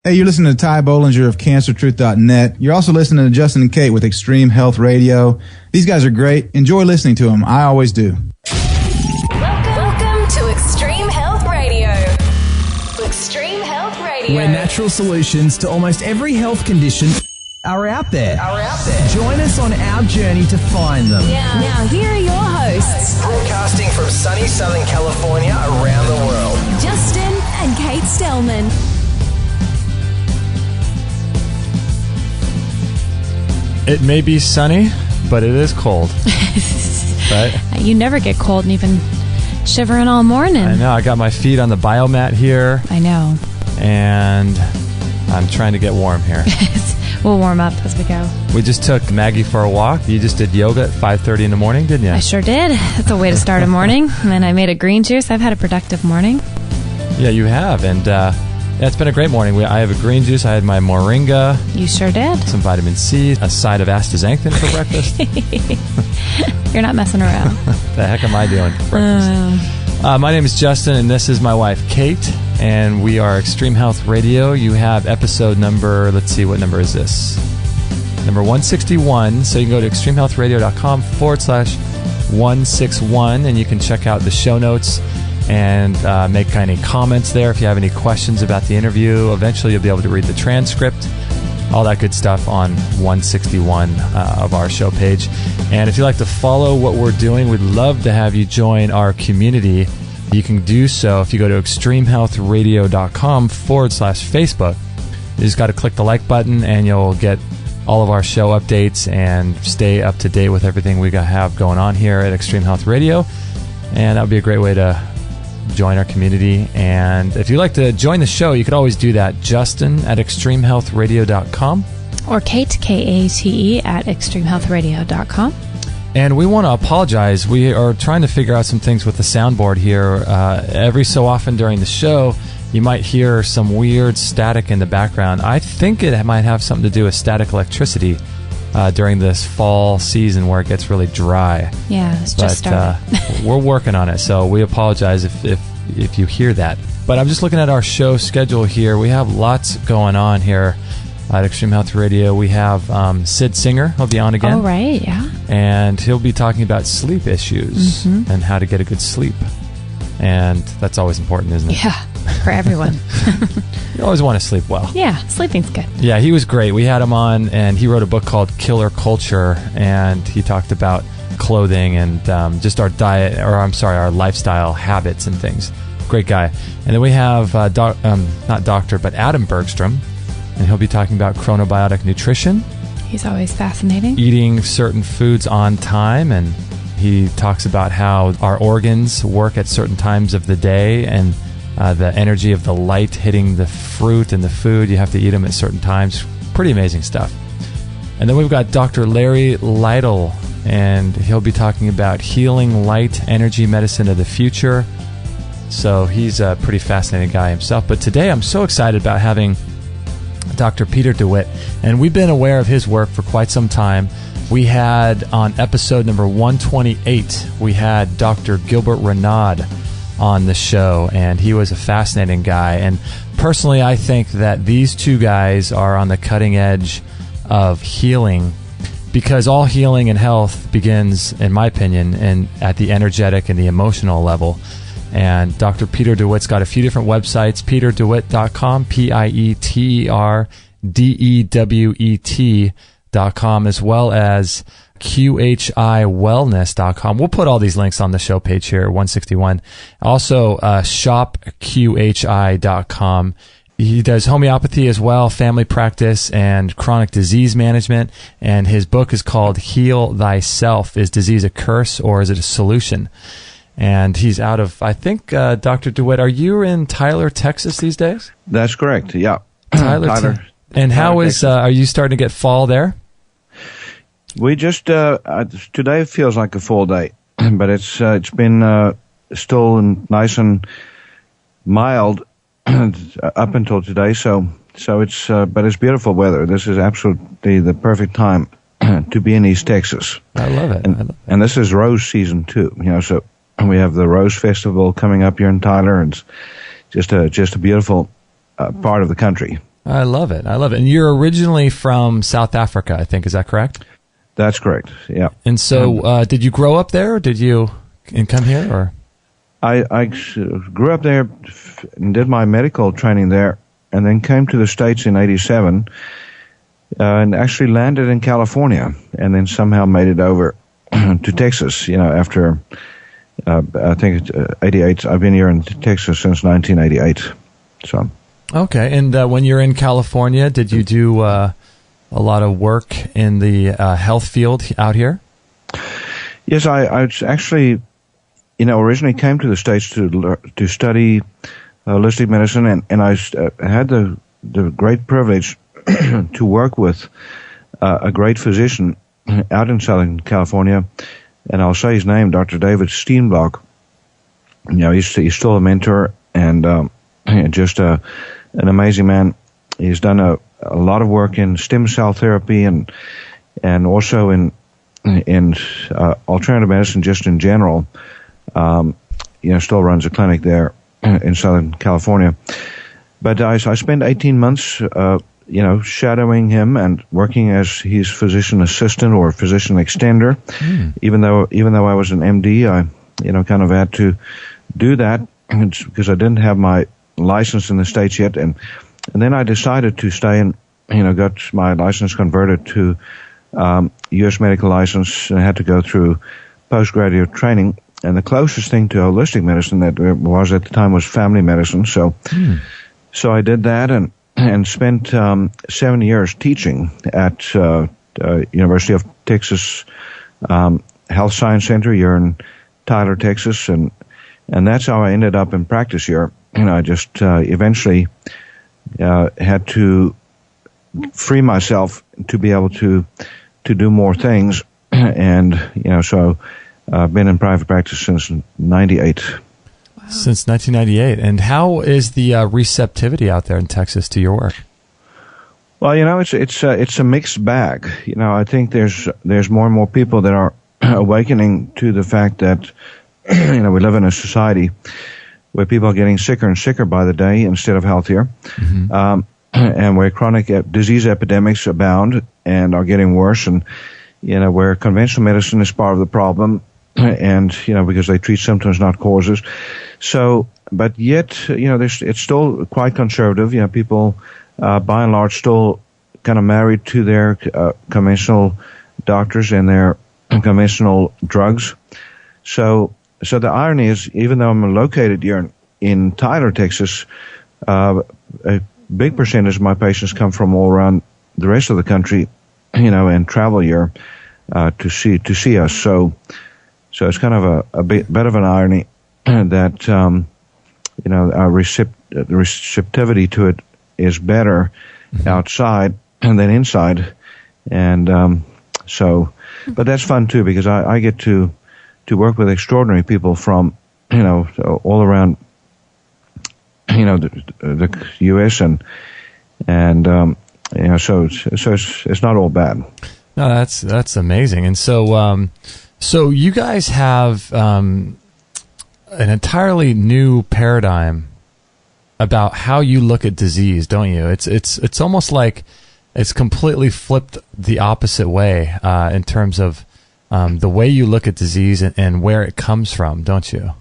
Hey, you're listening to Ty Bollinger of CancerTruth.net. You're also listening to Justin and Kate with Extreme Health Radio. These guys are great. Enjoy listening to them. I always do. Welcome to Extreme Health Radio. Extreme Health Radio. Where natural solutions to almost every health condition are out there. Join us on our journey to find them. Now here are your hosts. Broadcasting from sunny Southern California around the world. Justin and Kate Stellman. It may be sunny, but it is cold. Right? You never get cold and you've been shivering all morning. I know. I got my feet on the biomat here. I know. And I'm trying to get warm here. We'll warm up as we go. We just took Maggie for a walk. You just did yoga at 5:30 in the morning, didn't you? I sure did. That's a way to start a morning. And then I made a green juice. I've had a productive morning. Yeah, you have. And yeah, it's been a great morning. I have a green juice. I had my moringa. You sure did. Some vitamin C. A side of astaxanthin for breakfast. You're not messing around. The heck am I doing for breakfast? My name is Justin, and this is my wife, Kate. And we are Extreme Health Radio. You have episode number, let's see, what number is this? Number 161. So you can go to extremehealthradio.com/161, and you can check out the show notes and make any comments there if you have any questions about the interview. Eventually you'll be able to read the transcript, all that good stuff on 161 of our show page. And if you'd like to follow what we're doing, we'd love to have you join our community. You can do so if you go to extremehealthradio.com/Facebook. You just got to click the like button and you'll get all of our show updates and stay up to date with everything we have going on here at Extreme Health Radio. And that would be a great way to join our community. And if you'd like to join the show, you could always do that. Justin at extremehealthradio.com. Or Kate, Kate, at extremehealthradio.com. And we want to apologize. We are trying to figure out some things with the soundboard here. Every so often during the show, you might hear some weird static in the background. I think it might have something to do with static electricity during this fall season where it gets really dry. Yeah, it's just started. We're working on it, so we apologize if you hear that. But I'm just looking at our show schedule here. We have lots going on here at Extreme Health Radio. We have Sid Singer. He'll be on again. Oh, right, yeah. And he'll be talking about sleep issues and how to get a good sleep. And that's always important, isn't it? Yeah, for everyone. You always want to sleep well. Yeah, sleeping's good. Yeah, he was great. We had him on, and he wrote a book called Killer Culture, and he talked about clothing and just our diet, our lifestyle habits and things. Great guy. And then we have not Doctor, but Adam Bergstrom, and he'll be talking about chronobiotic nutrition. He's always fascinating. Eating certain foods on time, and he talks about how our organs work at certain times of the day, and the energy of the light hitting the fruit and the food. You have to eat them at certain times. Pretty amazing stuff. And then we've got Dr. Larry Lytle, and he'll be talking about healing light energy medicine of the future. So he's a pretty fascinating guy himself. But today I'm so excited about having Dr. Pieter DeWet, and we've been aware of his work for quite some time. We had on episode number 128, we had Dr. Gilbert Renaud on the show, and he was a fascinating guy. And personally, I think that these two guys are on the cutting edge of healing, because all healing and health begins, in my opinion, at the energetic and the emotional level. And Dr. Pieter DeWet's got a few different websites, PieterDeWet.com, PieterDewet.com, as well as QHIWellness.com. We'll put all these links on the show page here, 161. Also, ShopQHI.com. He does homeopathy as well, family practice, and chronic disease management. And his book is called Heal Thyself. Is disease a curse or is it a solution? And he's out of, I think, Dr. DeWet, are you in Tyler, Texas these days? That's correct, yeah. Tyler. And how is, are you starting to get fall there? We just, today feels like a fall day, but it's been still nice and mild up until today, so it's, but it's beautiful weather. This is absolutely the perfect time to be in East Texas. I love it. And this is rose season too, so we have the Rose Festival coming up here in Tyler, and it's just a beautiful part of the country. I love it. I love it. And you're originally from South Africa, I think. Is that correct? That's correct. Yeah. And so, did you grow up there, or did you come here, or? I grew up there and did my medical training there, and then came to the States in '87, and actually landed in California, and then somehow made it over to Texas. After I think '88. I've been here in Texas since 1988. So. Okay, and when you're in California, did you do a lot of work in the health field out here? Yes, I actually, originally came to the States to study holistic medicine, and I had the great privilege to work with a great physician out in Southern California, and I'll say his name, Dr. David Steenblock. He's still a mentor and just an amazing man. He's done a lot of work in stem cell therapy and also in alternative medicine just in general. Still runs a clinic there in Southern California. But I spent 18 months, shadowing him and working as his physician assistant or physician extender. Even though I was an MD, I kind of had to do that because I didn't have my license in the States yet, and then I decided to stay and got my license converted to U.S. medical license, and I had to go through postgraduate training. And the closest thing to holistic medicine that there was at the time was family medicine. So I did that and spent 7 years teaching at University of Texas Health Science Center here in Tyler, Texas, and that's how I ended up in practice here. I just eventually had to free myself to be able to do more things, and so I've been in private practice since '98. Wow. Since 1998, and how is the receptivity out there in Texas to your work? Well, it's a mixed bag. I think there's more and more people that are awakening to the fact that we live in a society where people are getting sicker and sicker by the day instead of healthier, and where chronic disease epidemics abound and are getting worse, and where conventional medicine is part of the problem, and because they treat symptoms, not causes. So, but yet it's still quite conservative. People, by and large, still kind of married to their conventional doctors and their conventional drugs. So the irony is, even though I'm located here in Tyler, Texas, a big percentage of my patients come from all around the rest of the country, and travel here to see us. So it's kind of a bit of an irony that our receptivity to it is better outside than inside, and but that's fun too, because I get to work with extraordinary people from all around the U.S. and so it's not all bad. No, that's amazing. And so you guys have an entirely new paradigm about how you look at disease, don't you? It's almost like it's completely flipped the opposite way in terms of the way you look at disease and where it comes from, don't you?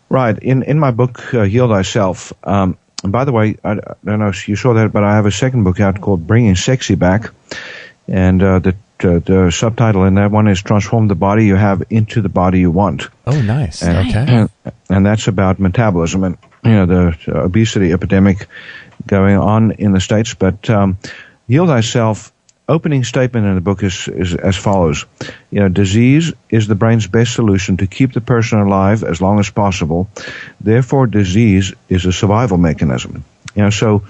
Right. In my book, Heal Thyself, and by the way, I don't know if you saw that, but I have a second book out called Bringing Sexy Back, and the subtitle in that one is Transform the Body You Have into the Body You Want. Oh, nice. Okay. And that's about metabolism and the obesity epidemic going on in the States. But Heal Thyself, opening statement in the book is as follows. Disease is the brain's best solution to keep the person alive as long as possible. Therefore, disease is a survival mechanism. So,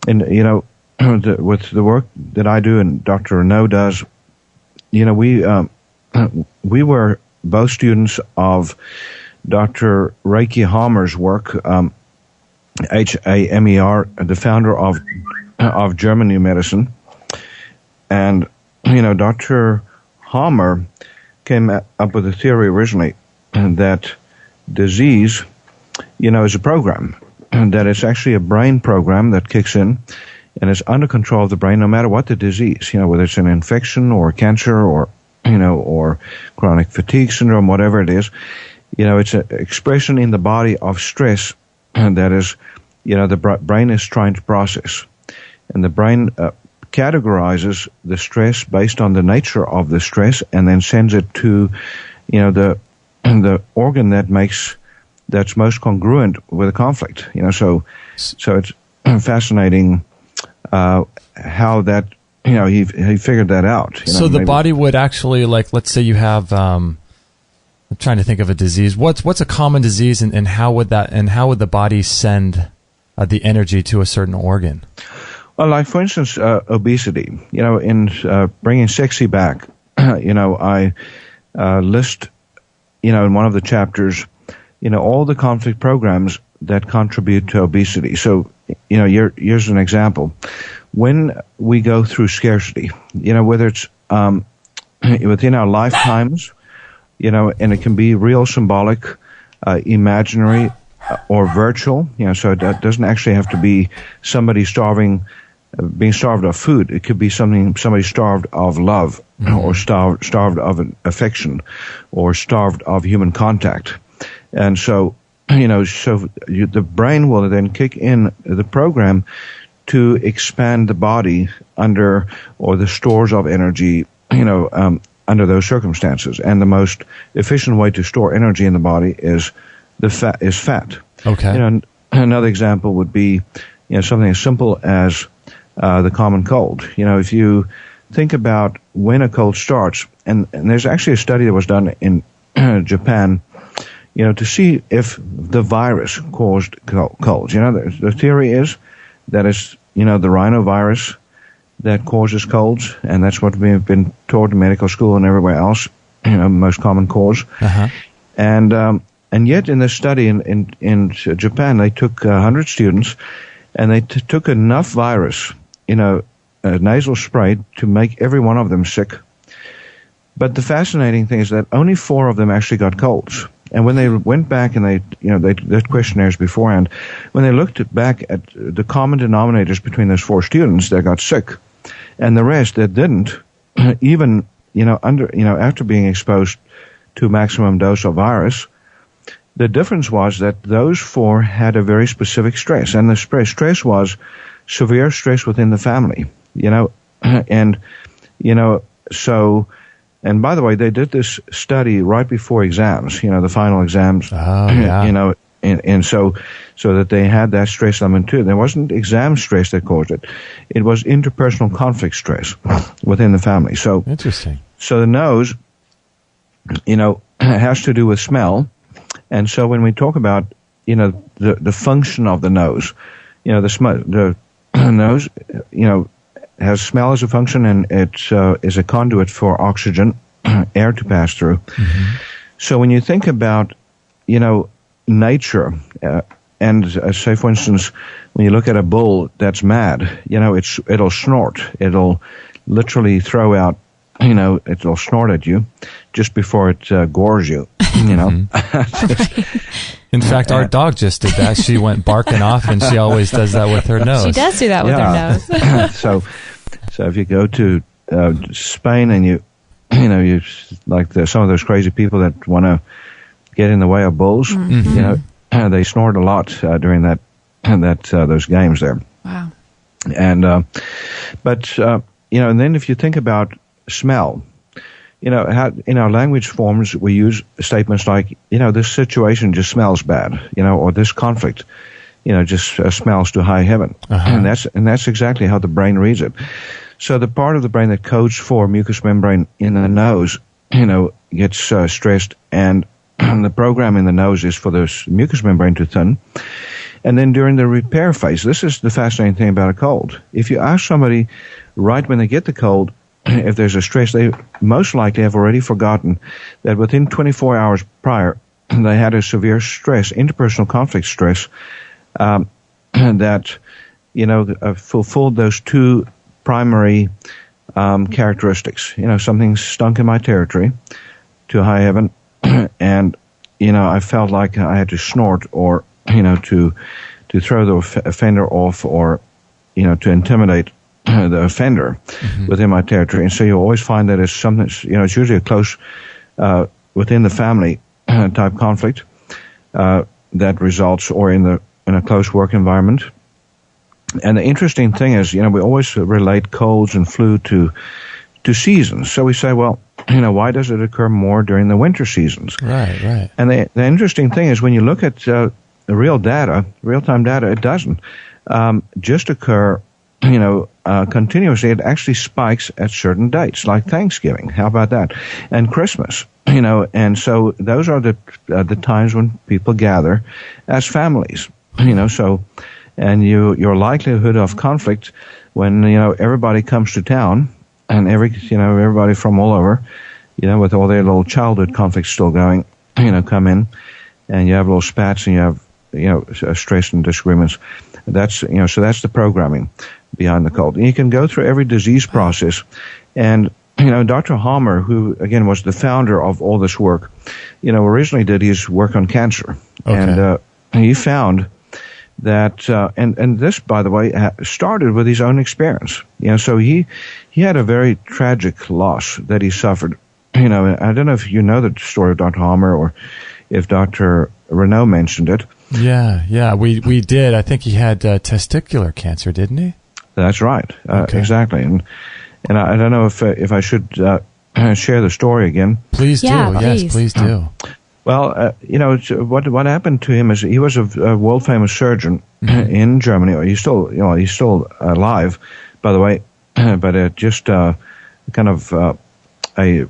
with the work that I do and Dr. Renaud does, we were both students of Dr. Reiki Hamer's work, Hamer, the founder of German New Medicine. And, Dr. Hamer came up with a theory originally that disease, is a program. that it's actually a brain program that kicks in, and it's under control of the brain no matter what the disease, whether it's an infection or cancer or, or chronic fatigue syndrome, whatever it is. It's an expression in the body of stress that is, the brain is trying to process. And the brain categorizes the stress based on the nature of the stress and then sends it to, the organ that's most congruent with the conflict. So it's fascinating how that, he figured that out. So the body would actually, like, let's say you have, I'm trying to think of a disease. What's a common disease, and how would the body send the energy to a certain organ? Well, like, for instance, obesity. In bringing sexy back, I list, in one of the chapters, all the conflict programs that contribute to obesity. So, here's an example. When we go through scarcity, whether it's within our lifetimes, and it can be real, symbolic, imaginary, or virtual, so it doesn't actually have to be somebody being starved of food. It could be somebody starved of love, or starved of affection, or starved of human contact. And so, the brain will then kick in the program to expand the body under, or the stores of energy, under those circumstances. And the most efficient way to store energy in the body is fat. Okay. Another example would be, something as simple as the common cold. If you think about when a cold starts, and there's actually a study that was done in Japan, to see if the virus caused colds. The theory is that it's, the rhinovirus that causes colds, and that's what we've been taught in medical school and everywhere else, most common cause. Uh-huh. And yet in this study in Japan, they took 100 students, and they took enough virus, a nasal spray to make every one of them sick. But the fascinating thing is that only 4 of them actually got colds. And when they went back and they did questionnaires beforehand, when they looked back at the common denominators between those 4 students that got sick, and the rest that didn't, even after being exposed to maximum dose of virus, the difference was that those 4 had a very specific stress, and the stress was severe stress within the family. And by the way, they did this study right before exams, the final exams. Oh, yeah. And so that they had that stress element too. There wasn't exam stress that caused it. It was interpersonal conflict stress within the family. So interesting. So the nose, has to do with smell. And so when we talk about, the function of the nose, the nose, has smell as a function, and it is a conduit for oxygen, air to pass through. Mm-hmm. So when you think about, nature, and say, for instance, when you look at a bull that's mad, it'll snort. It'll literally throw out, it'll snort at you just before it gores you, Mm-hmm. In fact, our dog just did that. She went barking off, and she always does that with her nose. She does do that with her nose. So if you go to Spain and you like some of those crazy people that want to get in the way of bulls, Mm-hmm. They snort a lot during those games there. Wow. And and then if you think about smell, how in our language forms we use statements like, this situation just smells bad, or this conflict, just smells to high heaven. Uh-huh. And that's exactly how the brain reads it. So the part of the brain that codes for mucous membrane in the nose, gets stressed, and the program in the nose is for the mucous membrane to thin. And then during the repair phase, this is the fascinating thing about a cold. If you ask somebody right when they get the cold, if there's a stress, they most likely have already forgotten that within 24 hours prior, they had a severe stress, interpersonal conflict stress, that, fulfilled those 2 primary characteristics. Something stunk in my territory to high heaven, and, I felt like I had to snort or, to to throw the offender off or, to intimidate the offender within my territory. And so you always find that it's something, it's usually a close, within the family type conflict that results, or in a close work environment. And the interesting thing is, we always relate colds and flu to seasons. So we say, well, why does it occur more during the winter seasons? Right. And the interesting thing is, when you look at the real-time data, it doesn't just occur, continuously. It actually spikes at certain dates, like Thanksgiving. How about that? And Christmas. And so those are the times when people gather as families. So, and your likelihood of conflict when everybody comes to town, and everybody from all over, with all their little childhood conflicts still going, come in, and you have little spats, and you have stress and disagreements. That's so that's the programming behind the cold. And you can go through every disease process, and Dr. Hammer, who again was the founder of all this work, originally did his work on cancer, and he found that, and this, by the way, started with his own experience. So he had a very tragic loss that he suffered. I don't know if you know the story of Dr. Hammer, or if Dr. Renaud mentioned it. Yeah, we did. I think he had testicular cancer, didn't he? That's right, exactly. And I don't know if I should share the story again. Please do. Yes, please do. Well, what happened to him is he was a world famous surgeon in Germany. Or he's still alive, by the way, but just kind of a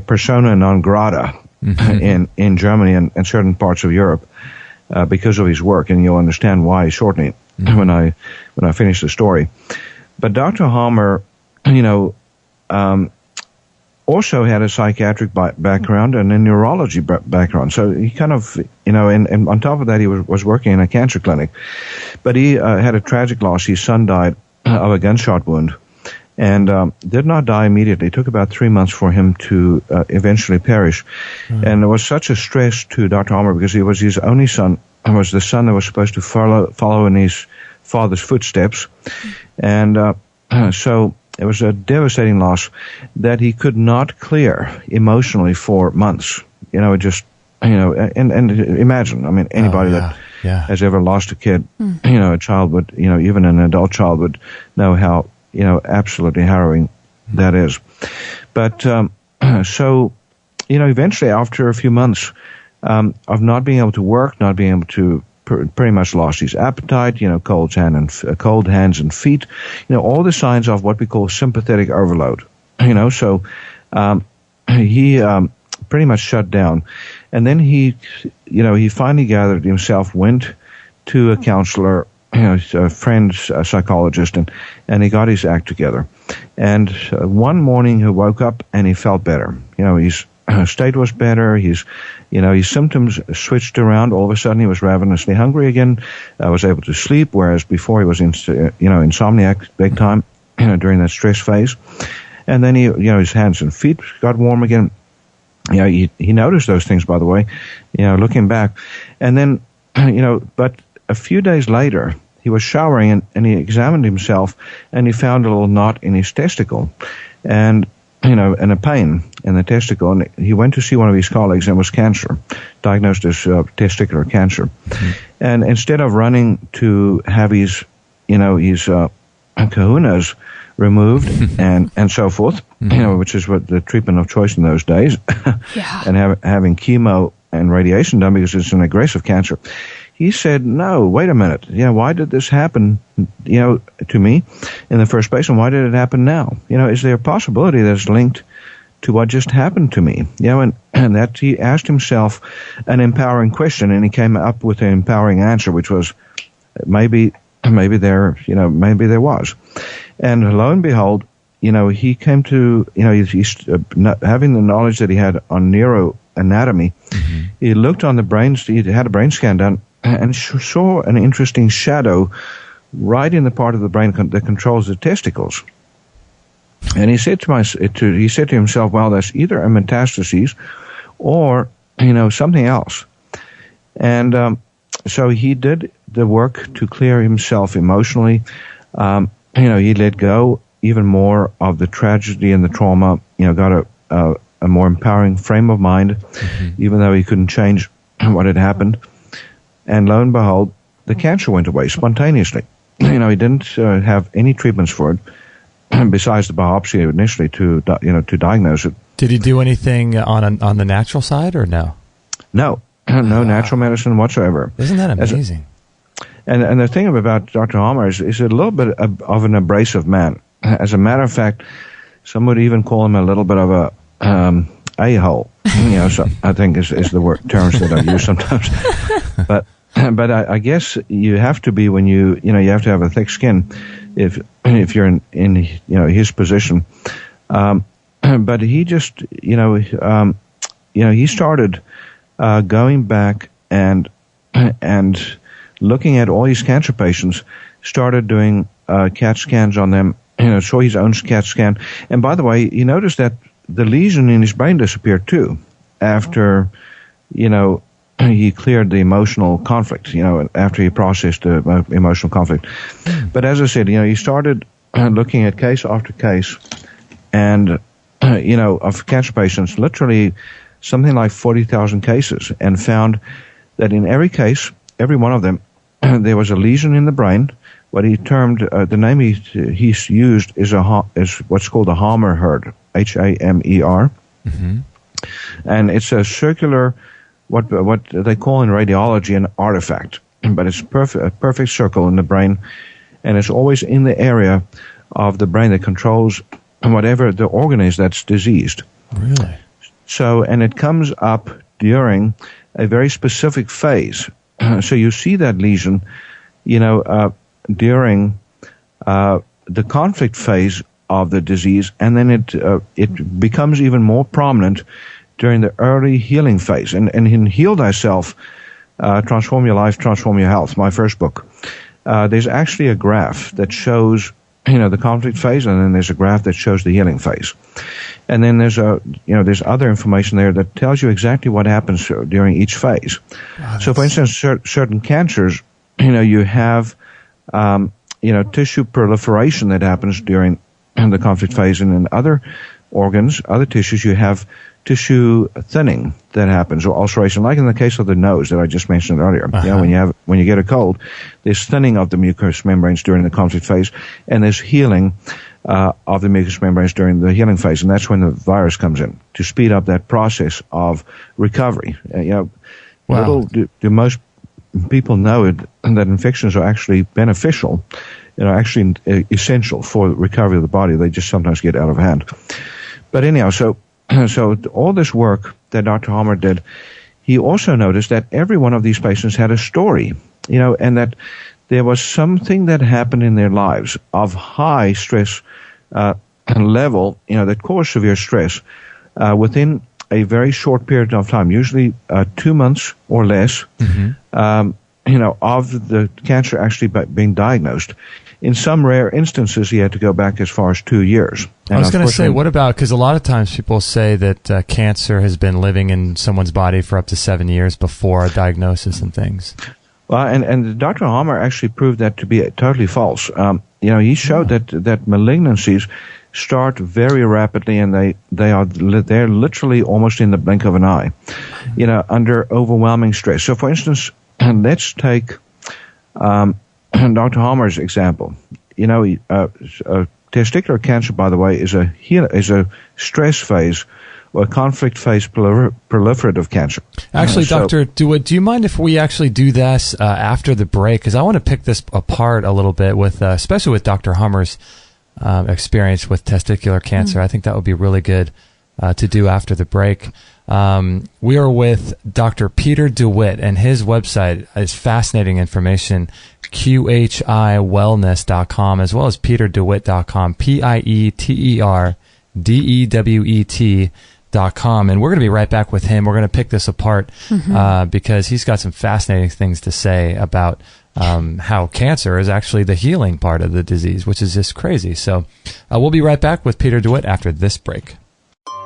persona non grata in Germany and certain parts of Europe because of his work, and you'll understand why shortly when I finish the story. But Dr. Hammer, also had a psychiatric background and a neurology background. So he kind of, and on top of that, he was working in a cancer clinic. But he had a tragic loss. His son died of a gunshot wound, and did not die immediately. It took about 3 months for him to eventually perish. And it was such a stress to Dr. Hammer, because he was his only son, and was the son that was supposed to follow in his father's footsteps. And so it was a devastating loss that he could not clear emotionally for months. And imagine, anybody that has ever lost a kid, a child would, even an adult child would know how, absolutely harrowing that is. But, so, eventually after a few months, of not being able to work, not being able to pretty much lost his appetite, cold hands and feet, all the signs of what we call sympathetic overload, so he pretty much shut down. And then he finally gathered himself, went to a counselor, a friend, a psychologist, and he got his act together. And one morning he woke up and he felt better. His state was better. His symptoms switched around. All of a sudden, he was ravenously hungry again. Was able to sleep, whereas before he was insomniac big time during that stress phase. And then his hands and feet got warm again. He noticed those things, by the way, looking back. And then, but a few days later, he was showering and he examined himself, and he found a little knot in his testicle, and a pain in the testicle. And he went to see one of his colleagues, and it was cancer, diagnosed as testicular cancer. And instead of running to have his kahunas removed and so forth, which is what the treatment of choice in those days, and having chemo and radiation done because it's an aggressive cancer, he said, no, wait a minute. Why did this happen, to me in the first place, and why did it happen now? Is there a possibility that it's linked to what just happened to me? And that he asked himself an empowering question, and he came up with an empowering answer, which was maybe there was. And lo and behold, he came to, he's having the knowledge that he had on neuroanatomy. He looked on the brains, he had a brain scan done, and saw an interesting shadow right in the part of the brain that controls the testicles. And he said to himself, well, that's either a metastasis or, something else. And so he did the work to clear himself emotionally. He let go even more of the tragedy and the trauma. Got a more empowering frame of mind, even though he couldn't change what had happened. And lo and behold, the cancer went away spontaneously. He didn't have any treatments for it besides the biopsy initially to diagnose it. Did he do anything on the natural side or no? No, no natural medicine whatsoever. Isn't that amazing? And the thing about Dr. Hammer is a little bit of an abrasive man. As a matter of fact, some would even call him a little bit of a a-hole. So I think is the terms that I use sometimes. But I guess you have to be when you have to have a thick skin if you're in his position. But he just he started going back and looking at all his cancer patients, started doing CAT scans on them. Saw his own CAT scan, and by the way, he noticed that the lesion in his brain disappeared too after he cleared the emotional conflict, after he processed the emotional conflict. But as I said, he started looking at case after case and, of cancer patients, literally something like 40,000 cases, and found that in every case, every one of them, there was a lesion in the brain. What he termed, the name he's used is what's called a Hamer herd, Hamer. Mm-hmm. And it's a circular, what they call in radiology an artifact, but it's a perfect circle in the brain, and it's always in the area of the brain that controls whatever the organ is that's diseased. Really? So, and it comes up during a very specific phase. So you see that lesion, during the conflict phase of the disease, and then it becomes even more prominent during the early healing phase. And in Heal Thyself, Transform Your Life, Transform Your Health, my first book, there's actually a graph that shows the conflict phase, and then there's a graph that shows the healing phase. And then there's there's other information there that tells you exactly what happens during each phase. Wow, so, for instance, certain cancers, you have tissue proliferation that happens during the conflict phase, and in other organs, other tissues, you have tissue thinning that happens, or ulceration, like in the case of the nose that I just mentioned earlier. Uh-huh. When you get a cold, there's thinning of the mucous membranes during the conflict phase, and there's healing of the mucous membranes during the healing phase, and that's when the virus comes in to speed up that process of recovery. Wow. Little do most people know it, that infections are actually beneficial, actually essential for the recovery of the body. They just sometimes get out of hand. But anyhow, so all this work that Dr. Hammer did, he also noticed that every one of these patients had a story, and that there was something that happened in their lives of high stress level, that caused severe stress within a very short period of time, usually 2 months or less, of the cancer actually being diagnosed. In some rare instances, he had to go back as far as 2 years. And I was going to say, what about, because a lot of times people say that cancer has been living in someone's body for up to 7 years before a diagnosis and things. Well, and Dr. Hammer actually proved that to be totally false. He showed that malignancies start very rapidly, and they're literally almost in the blink of an eye, under overwhelming stress. So, for instance, let's take Dr. Hammer's example. Testicular cancer, by the way, is a stress phase or conflict phase proliferative cancer. Actually, Dr. DeWet, do you mind if we actually do this after the break? Because I want to pick this apart a little bit, with especially with Dr. Hammer's experience with testicular cancer. I think that would be really good to do after the break. We are with Dr. Pieter DeWet, and his website is fascinating information, QHIwellness.com, as well as PieterDeWet.com, PieterDewet.com. And we're going to be right back with him. We're going to pick this apart because he's got some fascinating things to say about how cancer is actually the healing part of the disease, which is just crazy. So we'll be right back with Pieter DeWet after this break.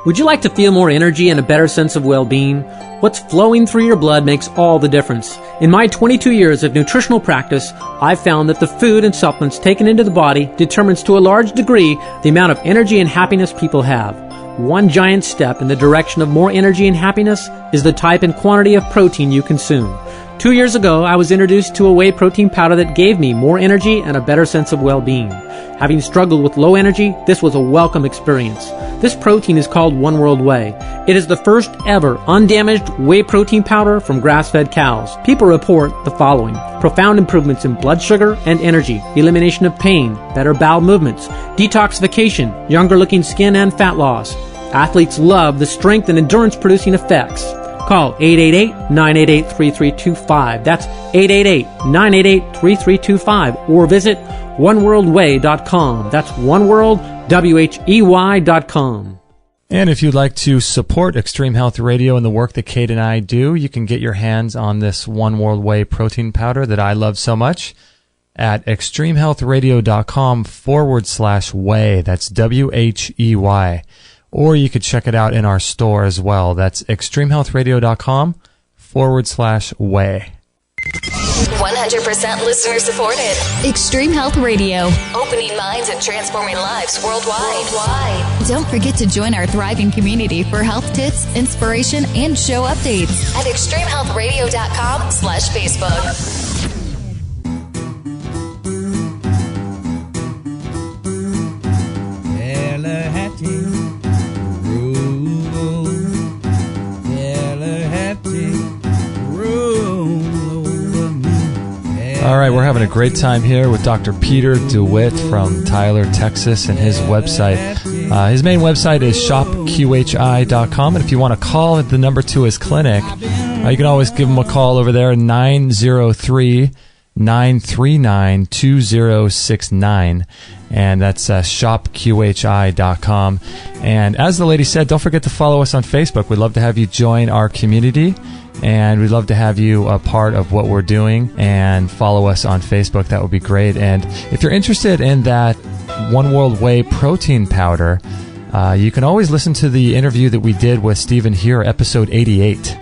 Would you like to feel more energy and a better sense of well-being? What's flowing through your blood makes all the difference. In my 22 years of nutritional practice, I've found that the food and supplements taken into the body determines to a large degree the amount of energy and happiness people have. One giant step in the direction of more energy and happiness is the type and quantity of protein you consume. 2 years ago, I was introduced to a whey protein powder that gave me more energy and a better sense of well-being. Having struggled with low energy, this was a welcome experience. This protein is called One World Whey. It is the first ever undamaged whey protein powder from grass-fed cows. People report the following: profound improvements in blood sugar and energy, elimination of pain, better bowel movements, detoxification, younger-looking skin and fat loss. Athletes love the strength and endurance-producing effects. Call 888-988-3325. That's 888-988-3325. Or visit oneworldwhey.com. That's oneworldwhey.com. And if you'd like to support Extreme Health Radio and the work that Kate and I do, you can get your hands on this One World Whey protein powder that I love so much at extremehealthradio.com/whey. That's WHEY. Or you could check it out in our store as well. That's extremehealthradio.com/whey. 100% listener supported. Extreme Health Radio. Opening minds and transforming lives worldwide. Don't forget to join our thriving community for health tips, inspiration, and show updates at extremehealthradio.com/Facebook. All right, we're having a great time here with Dr. Pieter DeWet from Tyler, Texas, and his website. His main website is shopqhi.com, and if you want to call the number to his clinic, you can always give him a call over there, 903-939-2069, and that's shopqhi.com. And as the lady said, don't forget to follow us on Facebook. We'd love to have you join our community, and we'd love to have you a part of what we're doing, and follow us on Facebook. That would be great. And if you're interested in that One World Whey protein powder, you can always listen to the interview that we did with Stephen Here, episode 88.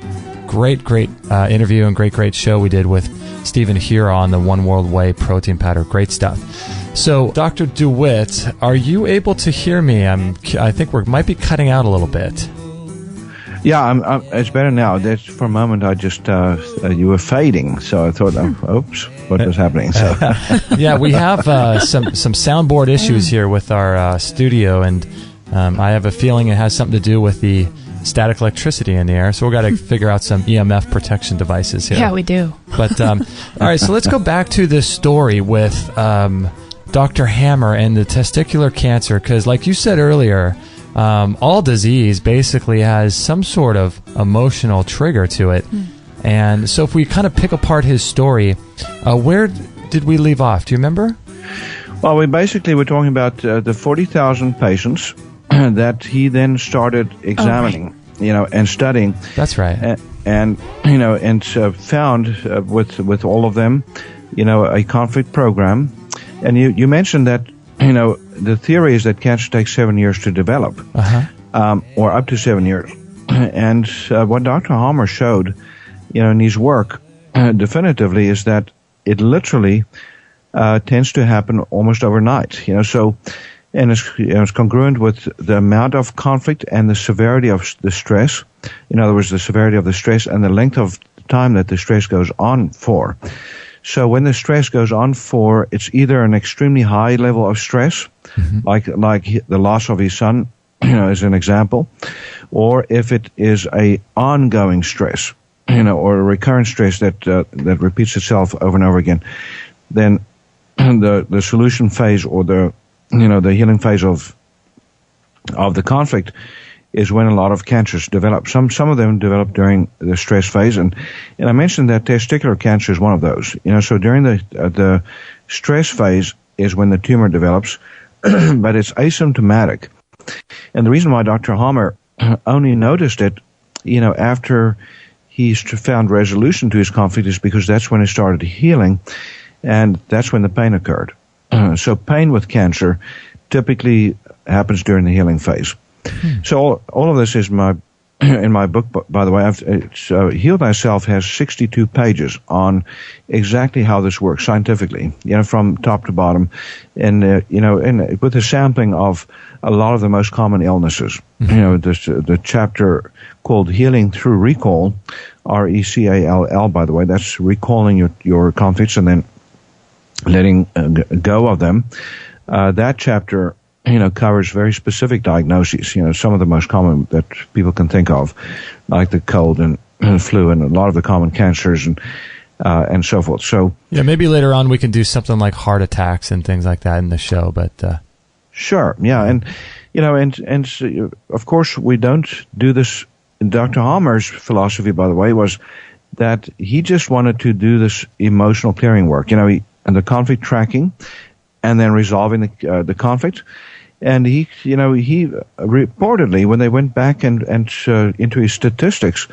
Great interview and great show we did with Stephen Here on the One World Whey protein powder. Great stuff. So, Dr. DeWet, are you able to hear me? I think we might be cutting out a little bit. Yeah, it's better now. For a moment, I just you were fading, so I thought, oops, what was happening? So yeah, we have some soundboard issues here with our studio, and I have a feeling it has something to do with the static electricity in the air. So we've got to figure out some EMF protection devices here. Yeah, we do. But all right, so let's go back to this story with Dr. Hammer and the testicular cancer, because, like you said earlier, all disease basically has some sort of emotional trigger to it. And so if we kind of pick apart his story, where did we leave off? Do you remember? Well, we basically were talking about the 40,000 patients that he then started examining, and studying. That's right. And found with all of them, a conflict program. And you mentioned that, the theory is that cancer takes 7 years to develop, or up to 7 years. And what Dr. Hammer showed, in his work, definitively, is that it literally tends to happen almost overnight. So, and it's congruent with the amount of conflict and the severity of the stress. In other words, the severity of the stress and the length of time that the stress goes on for. So when the stress goes on for, it's either an extremely high level of stress, like the loss of his son, as an example, or if it is a ongoing stress, or a recurrent stress that repeats itself over and over again, then the solution phase, or the healing phase of the conflict, is when a lot of cancers develop. Some of them develop during the stress phase, and I mentioned that testicular cancer is one of those. So during the stress phase is when the tumor develops, but it's asymptomatic. And the reason why Dr. Hammer only noticed it, after he found resolution to his conflict, is because that's when it started healing, and that's when the pain occurred. So pain with cancer typically happens during the healing phase. So all of this is in my book, by the way. Heal Thyself has 62 pages on exactly how this works scientifically, from top to bottom, and and with a sampling of a lot of the most common illnesses. The chapter called Healing Through Recall, RECALL, by the way, that's recalling your conflicts and then letting go of them. That chapter covers very specific diagnoses, some of the most common that people can think of, like the cold and flu and a lot of the common cancers and so forth. So maybe later on we can do something like heart attacks and things like that in the show, but sure. Yeah. And of course we don't do this. Dr. Hammer's philosophy, by the way, was that he just wanted to do this emotional clearing work, and the conflict tracking and then resolving the conflict. And he reportedly, when they went back and into his statistics,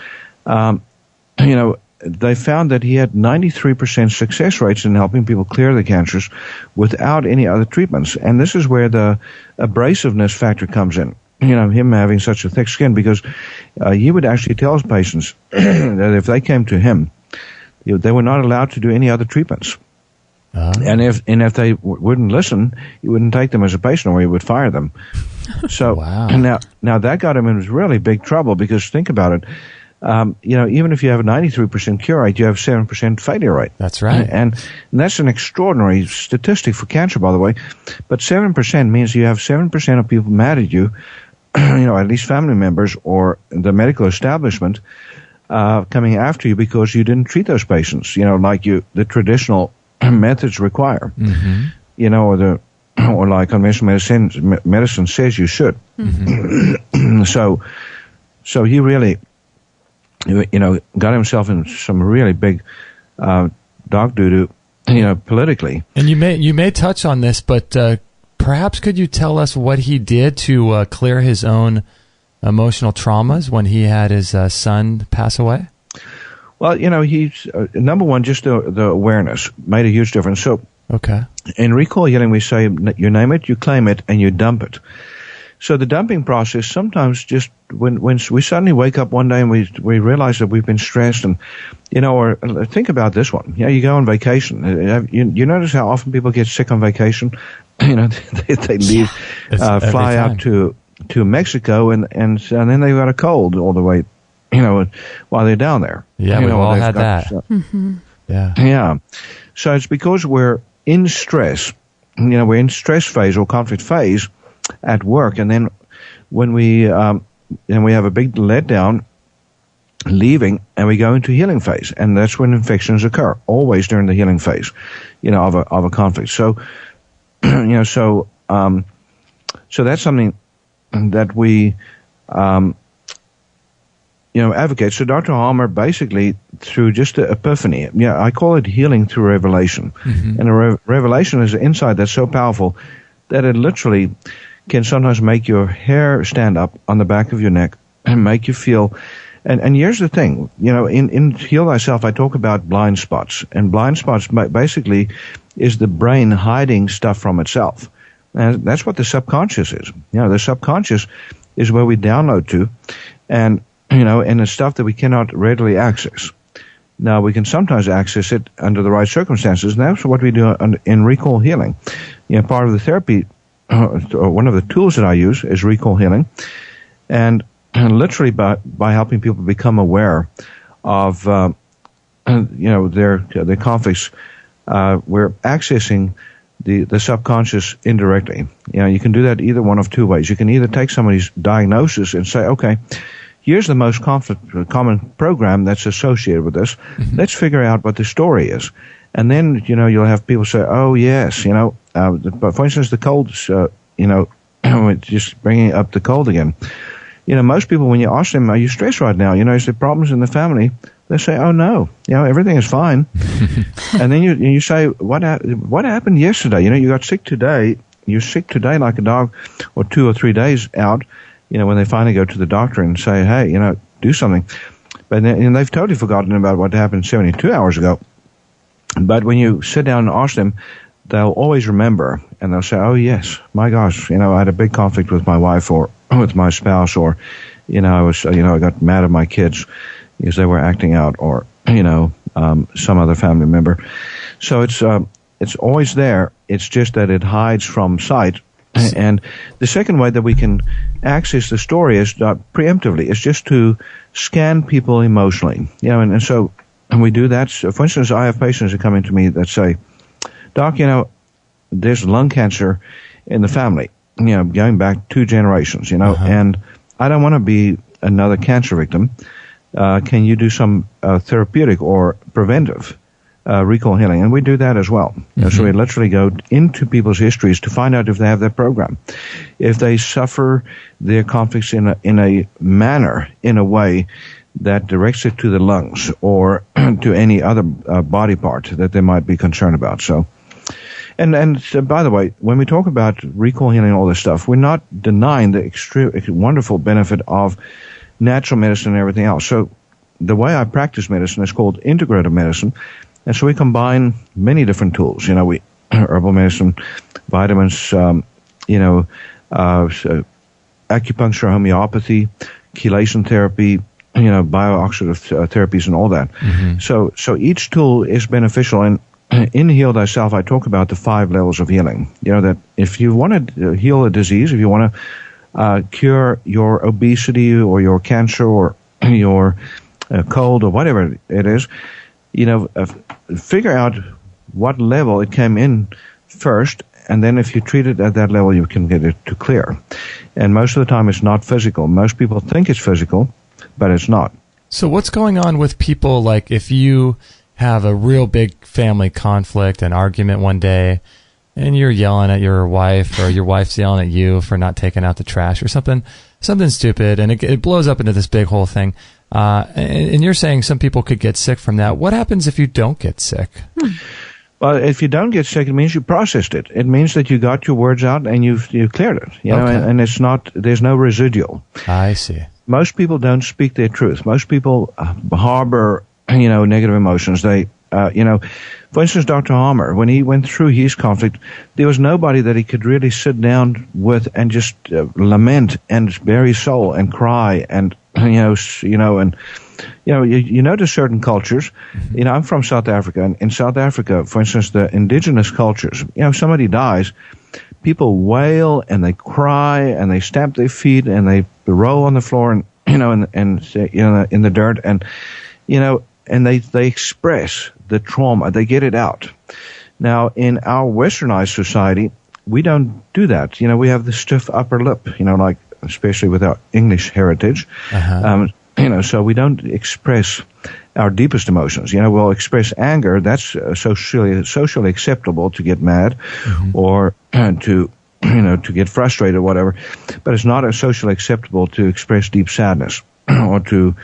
they found that he had 93% success rates in helping people clear the cancers without any other treatments. And this is where the abrasiveness factor comes in. Him having such a thick skin, because he would actually tell his patients that if they came to him, they were not allowed to do any other treatments. And if they wouldn't listen, he wouldn't take them as a patient, or he would fire them. So now that got him in really big trouble, because think about it. Even if you have a 93% cure rate, you have 7% failure rate. That's right. And that's an extraordinary statistic for cancer, by the way. But 7% means you have 7% of people mad at you, at least family members or the medical establishment, coming after you because you didn't treat those patients, like the traditional methods require, or like conventional medicine says you should. So he really, got himself in some really big dog doo-doo, politically. And you may touch on this, but perhaps could you tell us what he did to clear his own emotional traumas when he had his son pass away? Well, he's number one, just the awareness made a huge difference. So, okay, in recall healing, we say you name it, you claim it, and you dump it. So the dumping process sometimes just when we suddenly wake up one day and we realize that we've been stressed, and or think about this one. You go on vacation. You notice how often people get sick on vacation. They leave, fly out to Mexico, and then they've got a cold all the way. While they're down there. Yeah, we've all had that. Yeah. So it's because we're in stress. We're in stress phase or conflict phase at work, and then when we have a big letdown, leaving, and we go into healing phase, and that's when infections occur. Always during the healing phase, of a conflict. So, so that's something that we. Advocate. So Dr. Hammer basically, through just an epiphany, I call it healing through revelation. And a revelation is an insight that's so powerful that it literally can sometimes make your hair stand up on the back of your neck and make you feel. And here's the thing, in Heal Thyself, I talk about blind spots. And blind spots basically is the brain hiding stuff from itself. And that's what the subconscious is. The subconscious is where we download to. And and it's stuff that we cannot readily access. Now, we can sometimes access it under the right circumstances, and that's what we do in recall healing. Part of the therapy, or one of the tools that I use is recall healing, and literally by helping people become aware of, their conflicts, we're accessing the subconscious indirectly. You can do that either one of two ways. You can either take somebody's diagnosis and say, okay, here's the most common program that's associated with this. Let's figure out what the story is. And then, you'll have people say, oh, yes, but for instance, the colds, just bringing up the cold again. Most people, when you ask them, are you stressed right now? Is there problems in the family? They say, oh, no, everything is fine. And then you say, what happened yesterday? You got sick today. You're sick today like a dog, or 2 or 3 days out. When they finally go to the doctor and say, hey, do something. But then, they've totally forgotten about what happened 72 hours ago. But when you sit down and ask them, they'll always remember, and they'll say, "Oh yes, my gosh, I had a big conflict with my wife or with my spouse, or I got mad at my kids because they were acting out, or some other family member." So it's always there. It's just that it hides from sight. And the second way that we can access the story is preemptively. It's just to scan people emotionally. And so we do that. So for instance, I have patients that come into me that say, "Doc, there's lung cancer in the family, going back 2 generations, and I don't want to be another cancer victim. Can you do some therapeutic or preventive recall healing?" And we do that as well. So we literally go into people's histories to find out if they have that program, if they suffer their conflicts in a manner, in a way that directs it to the lungs or to any other body part that they might be concerned about. So, and by the way, when we talk about recall healing and all this stuff, we're not denying the extreme wonderful benefit of natural medicine and everything else. So the way I practice medicine is called integrative medicine. And so we combine many different tools. We herbal medicine, vitamins, acupuncture, homeopathy, chelation therapy, biooxidative therapies, and all that. So each tool is beneficial. And in Heal Thyself, I talk about the 5 levels of healing. That if you want to heal a disease, if you want to cure your obesity or your cancer or your cold or whatever it is, figure out what level it came in first, and then if you treat it at that level, you can get it to clear. And most of the time, it's not physical. Most people think it's physical, but it's not. So what's going on with people, like if you have a real big family conflict, an argument one day, and you're yelling at your wife, or your wife's yelling at you for not taking out the trash or something stupid, and it blows up into this big whole thing. And you're saying some people could get sick from that. What happens if you don't get sick? Well, if you don't get sick, it means you processed it. It means that you got your words out and you cleared it. And it's not. There's no residual. I see. Most people don't speak their truth. Most people harbor, negative emotions. They, for instance, Dr. Harmer, when he went through his conflict, there was nobody that he could really sit down with and just lament and bare his soul and cry and, you notice certain cultures. I'm from South Africa, and in South Africa, for instance, the indigenous cultures, if somebody dies, people wail and they cry and they stamp their feet and they roll on the floor and, in the dirt and, and they express the trauma. They get it out. Now, in our westernized society, we don't do that. We have the stiff upper lip, like especially with our English heritage. So we don't express our deepest emotions. We'll express anger. That's socially acceptable to get mad or to get frustrated or whatever. But it's not socially acceptable to express deep sadness or to,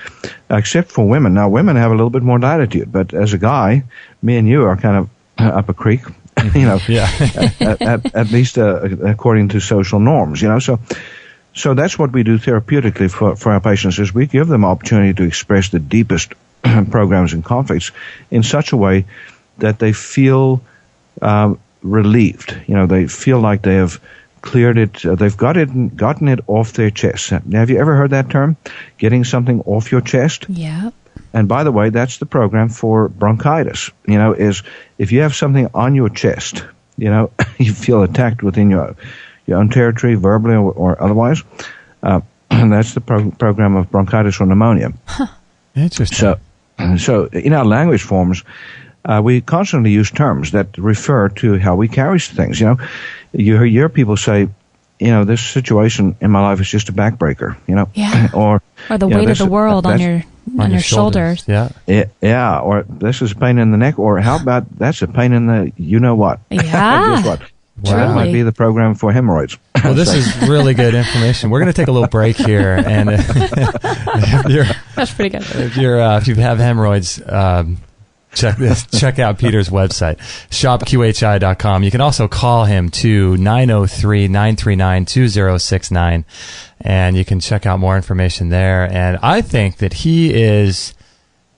except for women. Now, women have a little bit more latitude, but as a guy, me and you are kind of up a creek, at least according to social norms, So that's what we do therapeutically for our patients, is we give them opportunity to express the deepest programs and conflicts in such a way that they feel relieved. They feel like they have cleared it. They've gotten it off their chest. Now, have you ever heard that term? Getting something off your chest? Yeah. And by the way, that's the program for bronchitis. Is if you have something on your chest, you feel attacked within your own territory, verbally or otherwise, and that's the program of bronchitis or pneumonia. Huh. Interesting. So in our language forms, we constantly use terms that refer to how we carry things. You hear people say, this situation in my life is just a backbreaker. Yeah. or the weight of the world on your shoulders. Yeah. Or this is a pain in the neck. Or how about that's a pain in the what? Yeah. Guess what? Well, that might be the program for hemorrhoids. Well, this is really good information. We're going to take a little break here, and that's pretty good. If you have hemorrhoids, check out Pieter's website, shopqhi.com. You can also call him to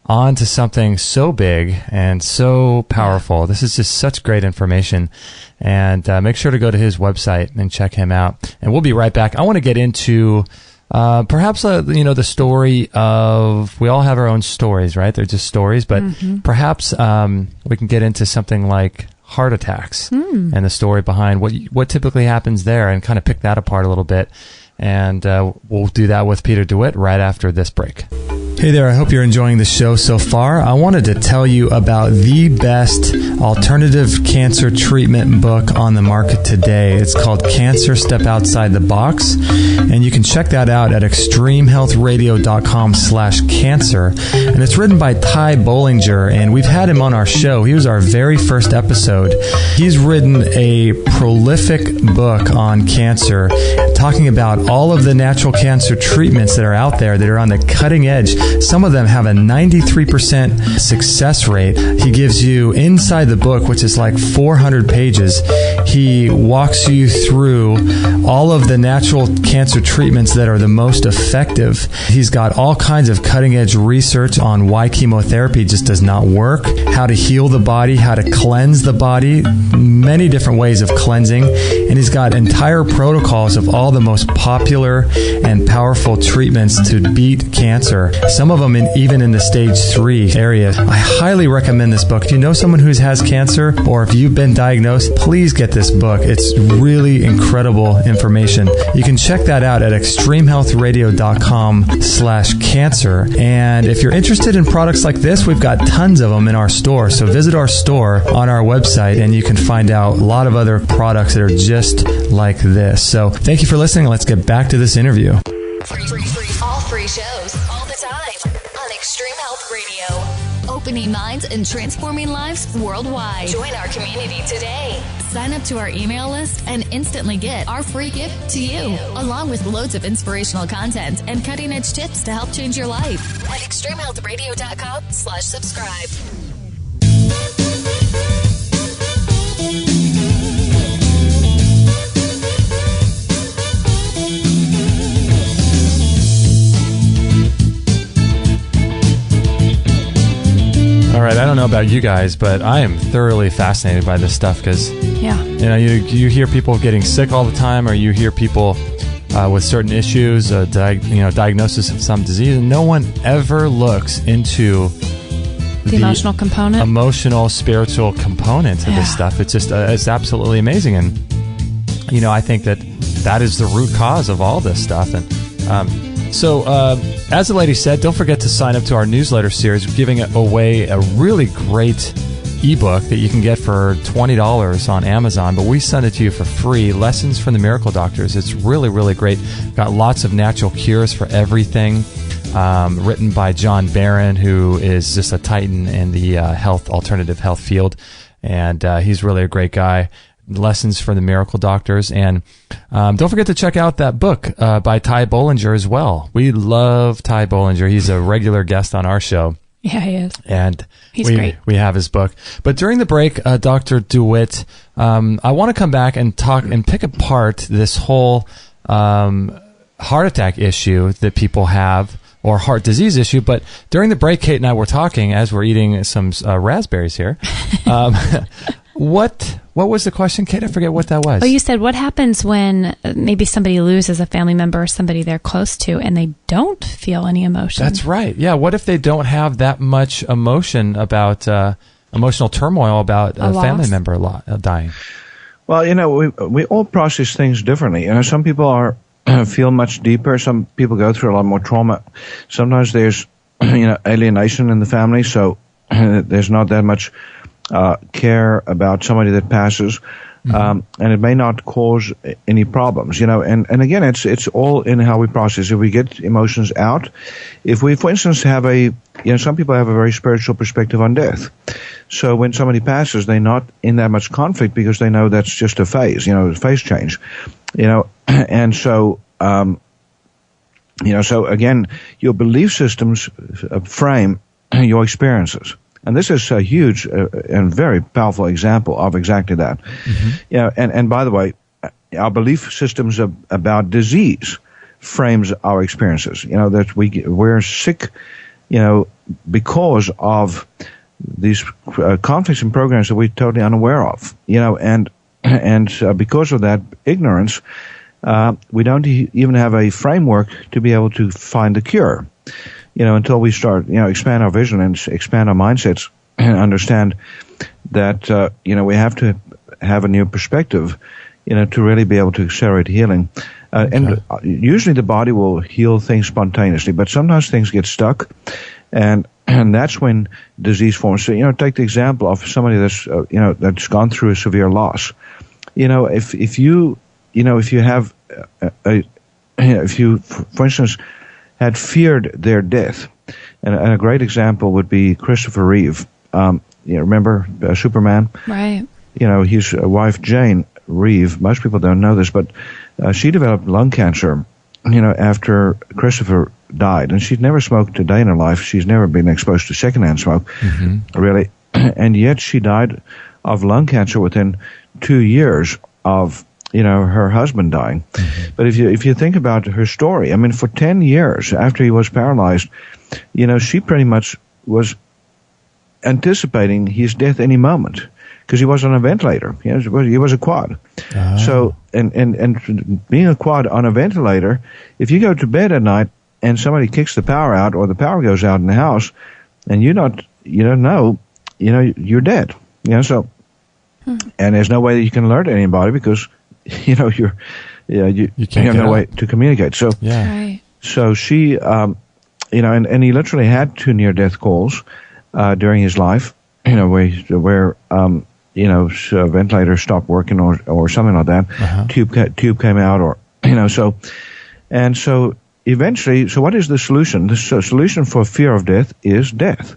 on to something so big and so powerful. This is just such great information. And make sure to go to his website and check him out. And we'll be right back. I want to get into perhaps the story of, we all have our own stories, right? They're just stories, but perhaps we can get into something like heart attacks and the story behind what typically happens there, and kind of pick that apart a little bit. And we'll do that with Pieter DeWet right after this break. Hey there, I hope you're enjoying the show so far. I wanted to tell you about the best alternative cancer treatment book on the market today. It's called Cancer Step Outside the Box, and you can check that out at extremehealthradio.com/cancer. And it's written by Ty Bollinger, and we've had him on our show. He was our very first episode. He's written a prolific book on cancer, talking about all of the natural cancer treatments that are out there that are on the cutting edge. Some of them have a 93% success rate. He gives you, inside the book, which is like 400 pages, he walks you through all of the natural cancer treatments that are the most effective. He's got all kinds of cutting edge research on why chemotherapy just does not work, how to heal the body, how to cleanse the body, many different ways of cleansing. And he's got entire protocols of all the most popular and powerful treatments to beat cancer. Some of them even in the stage 3 area. I highly recommend this book. If you know someone who has cancer, or if you've been diagnosed, please get this book. It's really incredible information. You can check that out at extremehealthradio.com/cancer. And if you're interested in products like this, we've got tons of them in our store. So visit our store on our website, and you can find out a lot of other products that are just like this. So thank you for listening. Let's get back to this interview. All free shows, all the time, on Extreme Health Radio. Opening minds and transforming lives worldwide. Join our community today. Sign up to our email list and instantly get our free gift to you, along with loads of inspirational content and cutting-edge tips to help change your life at extremehealthradio.com/subscribe. All right, I don't know about you guys, but I am thoroughly fascinated by this stuff because, you hear people getting sick all the time, or you hear people with certain issues, diagnosis of some disease, and no one ever looks into the emotional component, spiritual component of this stuff. It's just it's absolutely amazing, and I think that is the root cause of all this stuff. And So, as the lady said, don't forget to sign up to our newsletter series. We're giving away a really great ebook that you can get for $20 on Amazon, but we send it to you for free. Lessons from the Miracle Doctors. It's really, really great. Got lots of natural cures for everything. Written by John Barron, who is just a titan in the alternative health field, and he's really a great guy. Lessons from the Miracle Doctors. And don't forget to check out that book by Ty Bollinger as well. We love Ty Bollinger. He's a regular guest on our show. Yeah, he is. And he's great. We have his book. But during the break, Dr. DeWet, I want to come back and talk and pick apart this whole heart attack issue that people have, or heart disease issue. But during the break, Kate and I were talking as we're eating some raspberries here. What was the question, Kate? I forget what that was. Oh, you said, what happens when maybe somebody loses a family member or somebody they're close to and they don't feel any emotion? That's right. Yeah. What if they don't have that much emotion about emotional turmoil about a family member dying? Well, we all process things differently. Some people feel much deeper. Some people go through a lot more trauma. Sometimes there's alienation in the family, so there's not that much care about somebody that passes, and it may not cause any problems, and again, it's all in how we process. If we get emotions out, if we, for instance, have some people have a very spiritual perspective on death. So when somebody passes, they're not in that much conflict because they know that's just a phase, a phase change, and so, so again, your belief systems frame your experiences. And this is a huge and very powerful example of exactly that. And by the way, our belief systems about disease frames our experiences. That we're sick because of these conflicts and programs that we're totally unaware of, and because of that ignorance, we don't even have a framework to be able to find a cure, until we start, expand our vision and expand our mindsets and understand that, we have to have a new perspective, to really be able to accelerate healing. And usually the body will heal things spontaneously, but sometimes things get stuck, and that's when disease forms. So, take the example of somebody that's, that's gone through a severe loss. If you have if you, for instance, had feared their death, and a great example would be Christopher Reeve. Remember Superman? Right. His wife Jane Reeve. Most people don't know this, but she developed lung cancer, after Christopher died, and she'd never smoked a day in her life. She's never been exposed to secondhand smoke, really, and yet she died of lung cancer within 2 years of her husband dying. But if you think about her story, I mean, for 10 years after he was paralyzed, she pretty much was anticipating his death any moment, because he was on a ventilator. He was a quad. So, and being a quad on a ventilator, if you go to bed at night and somebody kicks the power out, or the power goes out in the house, and you don't know, you're dead. So, and there's no way that you can alert anybody, because you can't have no way to communicate. So, so she, and he literally had 2 near-death calls during his life, where ventilator stopped working or something like that. Tube came out, or so eventually. So what is the solution? The solution for fear of death is death,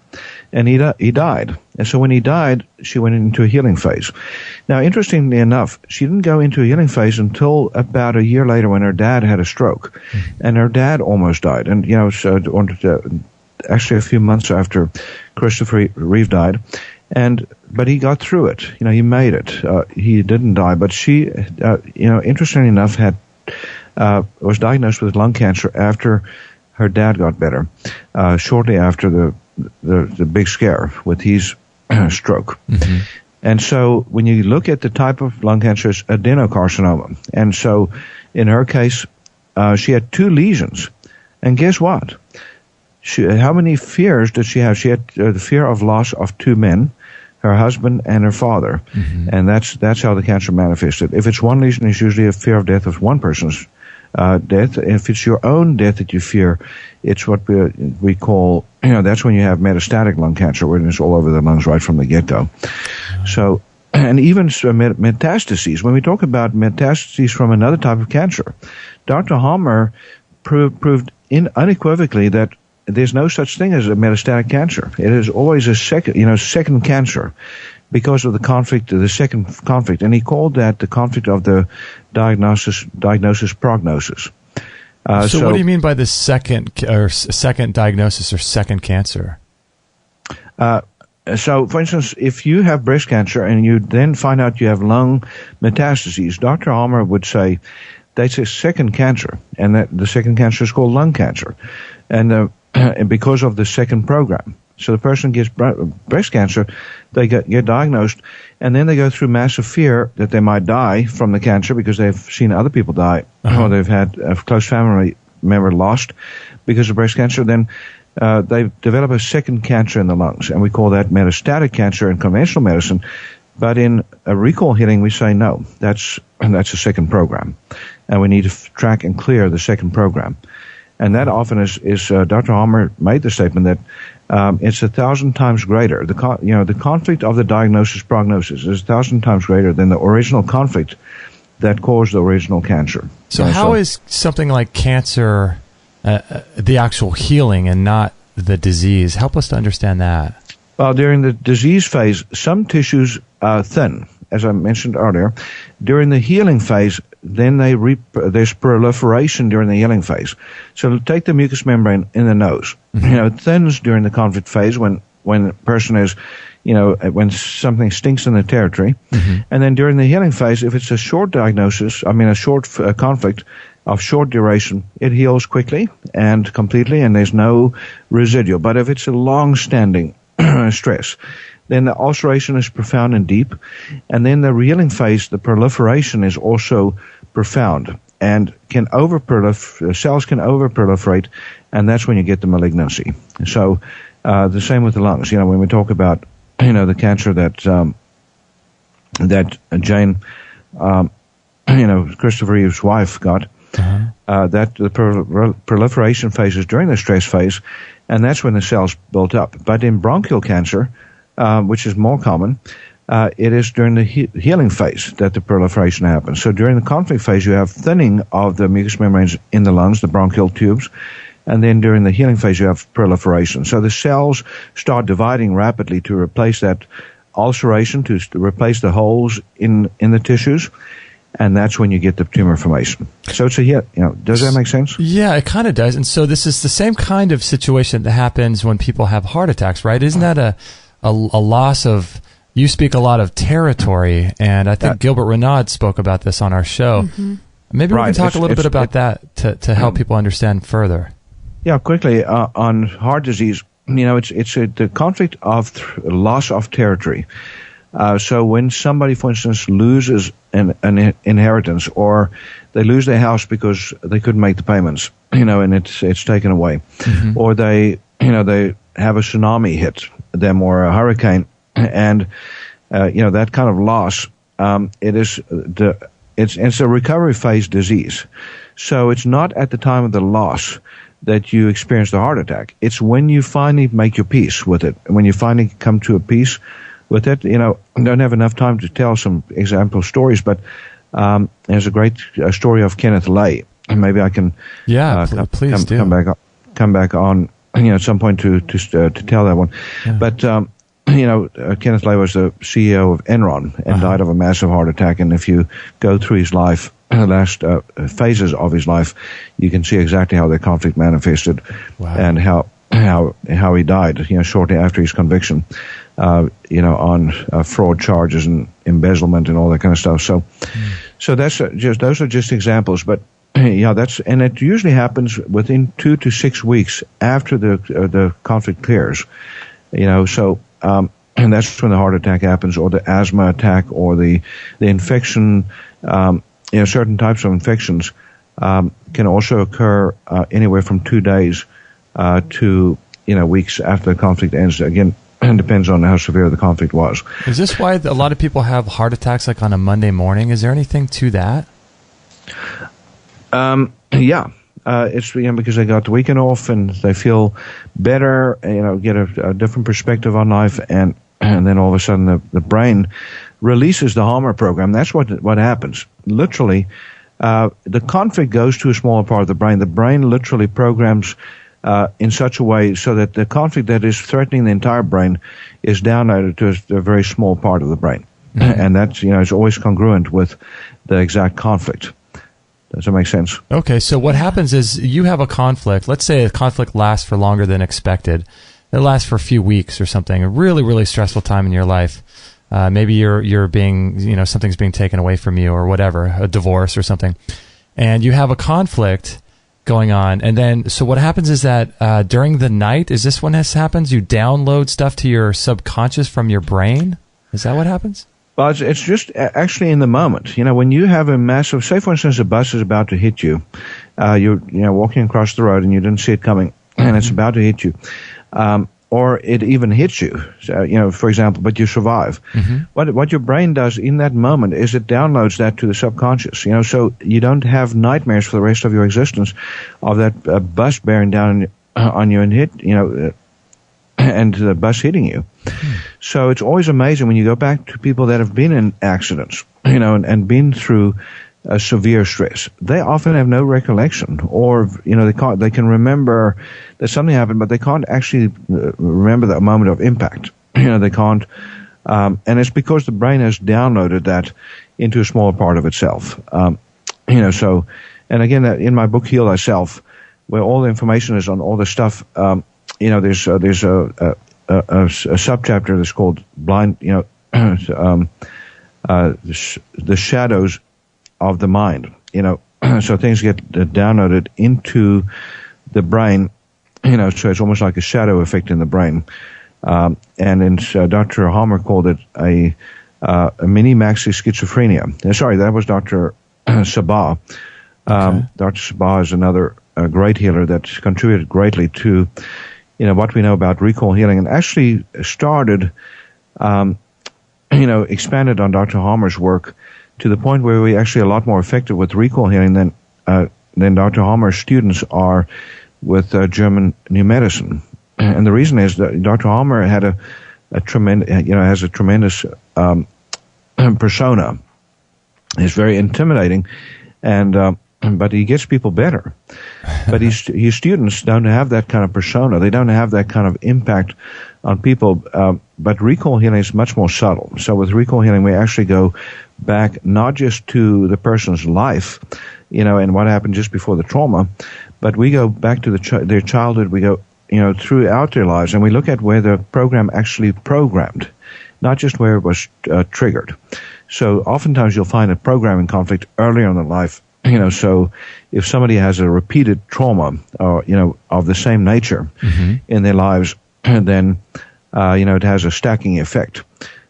and he died. And so when he died, she went into a healing phase. Now, interestingly enough, she didn't go into a healing phase until about a year later, when her dad had a stroke, and her dad almost died. And actually a few months after Christopher Reeve died. But he got through it. He made it. He didn't die. But she, interestingly enough, was diagnosed with lung cancer after her dad got better, shortly after the big scare with his stroke. And so when you look at the type of lung cancer, it's adenocarcinoma. And so in her case, she had 2 lesions. And guess what? How many fears did she have? She had the fear of loss of 2 men, her husband and her father. And that's how the cancer manifested. If it's 1 lesion, it's usually a fear of death of one person's death. If it's your own death that you fear, it's what we call, that's when you have metastatic lung cancer, where it's all over the lungs right from the get-go. So, and even metastases. When we talk about metastases from another type of cancer, Dr. Hammer proved unequivocally that there's no such thing as a metastatic cancer. It is always a second cancer, because of the conflict, the second conflict, and he called that the conflict of the diagnosis prognosis. So what do you mean by the second diagnosis or second cancer? So, for instance, if you have breast cancer and you then find out you have lung metastases, Dr. Hammer would say that's a second cancer, and that the second cancer is called lung cancer, and because of the second program. So the person gets breast cancer, they get diagnosed, and then they go through massive fear that they might die from the cancer because they've seen other people die, or they've had a close family member lost because of breast cancer. Then they develop a second cancer in the lungs, and we call that metastatic cancer in conventional medicine. But in recall healing, we say no, that's a second program, and we need to track and clear the second program. And that often is Dr. Hammer made the statement that it's 1,000 times greater. The conflict of the diagnosis prognosis is 1,000 times greater than the original conflict that caused the original cancer. So how is something like cancer the actual healing and not the disease? Help us to understand that. Well, during the disease phase, some tissues thin, as I mentioned earlier. During the healing phase, then there's proliferation during the healing phase. So take the mucous membrane in the nose. It thins during the conflict phase when a person is, when something stinks in the territory. And then during the healing phase, if it's a short diagnosis, a short conflict, of short duration, it heals quickly and completely, and there's no residual. But if it's a long-standing stress, then the ulceration is profound and deep, and then the healing phase, the proliferation, is also profound and cells can over-proliferate, and that's when you get the malignancy. So the same with the lungs. When we talk about the cancer that Jane, Christopher Reeve's wife got, that the proliferation phase is during the stress phase, and that's when the cells built up. But in bronchial cancer, which is more common, it is during the healing phase that the proliferation happens. So during the conflict phase, you have thinning of the mucous membranes in the lungs, the bronchial tubes, and then during the healing phase, you have proliferation. So the cells start dividing rapidly to replace that ulceration, to replace the holes in the tissues, and that's when you get the tumor formation. So it's does that make sense? Yeah, it kind of does. And so this is the same kind of situation that happens when people have heart attacks, right? Isn't that a loss of, you speak a lot of territory, and I think Gilbert Renaud spoke about this on our show. Mm-hmm. Maybe we can talk a little bit about that to help people understand further. Yeah, quickly, on heart disease, it's the conflict of loss of territory. So when somebody, for instance, loses an inheritance, or they lose their house because they couldn't make the payments, and it's taken away, or they have a tsunami hit them, or a hurricane, and that kind of loss, it's a recovery phase disease. So it's not at the time of the loss that you experience the heart attack. It's when you finally make your peace with it, when you finally come to a peace with it. I don't have enough time to tell some example stories, but there's a great story of Kenneth Lay, and maybe I can please come back on at some point to tell that one. Yeah. But Kenneth Lay was the CEO of Enron and died of a massive heart attack. And if you go through his life, the last phases of his life, you can see exactly how the conflict manifested, and how he died. Shortly after his conviction, on fraud charges and embezzlement and all that kind of stuff. So that's those are just examples, but. And it usually happens within 2 to 6 weeks after the conflict clears, and that's when the heart attack happens, or the asthma attack, or the infection. Certain types of infections can also occur anywhere from 2 days to weeks after the conflict ends. Again, it depends on how severe the conflict was. Is this why a lot of people have heart attacks like on a Monday morning? Is there anything to that? It's because they got the weekend off and they feel better, get a different perspective on life, and then all of a sudden the brain releases the Harmer program. That's what happens. Literally, the conflict goes to a smaller part of the brain. The brain literally programs in such a way so that the conflict that is threatening the entire brain is downloaded to a very small part of the brain, and that's it's always congruent with the exact conflict. Does that make sense? Okay, so what happens is you have a conflict. Let's say a conflict lasts for longer than expected. It lasts for a few weeks or something, a really, really stressful time in your life. Maybe you're being, something's being taken away from you or whatever, a divorce or something. And you have a conflict going on. And then, so what happens is that during the night, is this when this happens? You download stuff to your subconscious from your brain? Is that what happens? Well, it's just actually in the moment. When you have a massive, say for instance, a bus is about to hit you, you're walking across the road and you didn't see it coming, and it's about to hit you, or it even hits you, for example, but you survive. What your brain does in that moment is it downloads that to the subconscious. So you don't have nightmares for the rest of your existence of that bus bearing down on you and hit, and the bus hitting you. So it's always amazing when you go back to people that have been in accidents, and been through severe stress. They often have no recollection, or they can remember that something happened, but they can't actually remember that moment of impact. They can't, and it's because the brain has downloaded that into a smaller part of itself. So, and again, in my book Heal Thyself, where all the information is on all the stuff. There's a subchapter that's called blind, the shadows of the mind, so things get downloaded into the brain, so it's almost like a shadow effect in the brain. And Dr. Harmer called it a mini-maxi schizophrenia. Sorry, that was Dr. Sabah. Dr. Sabah is another great healer that's contributed greatly to, what we know about recall healing, and actually started, expanded on Dr. Harmer's work to the point where we're actually a lot more effective with recall healing than Dr. Harmer's students are with German new medicine. And the reason is that Dr. Harmer had has a tremendous persona. He's very intimidating, but he gets people better. But his students don't have that kind of persona. They don't have that kind of impact on people. But recall healing is much more subtle. So with recall healing, we actually go back not just to the person's life, and what happened just before the trauma, but we go back to their childhood. We go, throughout their lives, and we look at where the program actually programmed, not just where it was triggered. So oftentimes you'll find a programming conflict earlier in their life. So if somebody has a repeated trauma, or of the same nature in their lives, then it has a stacking effect.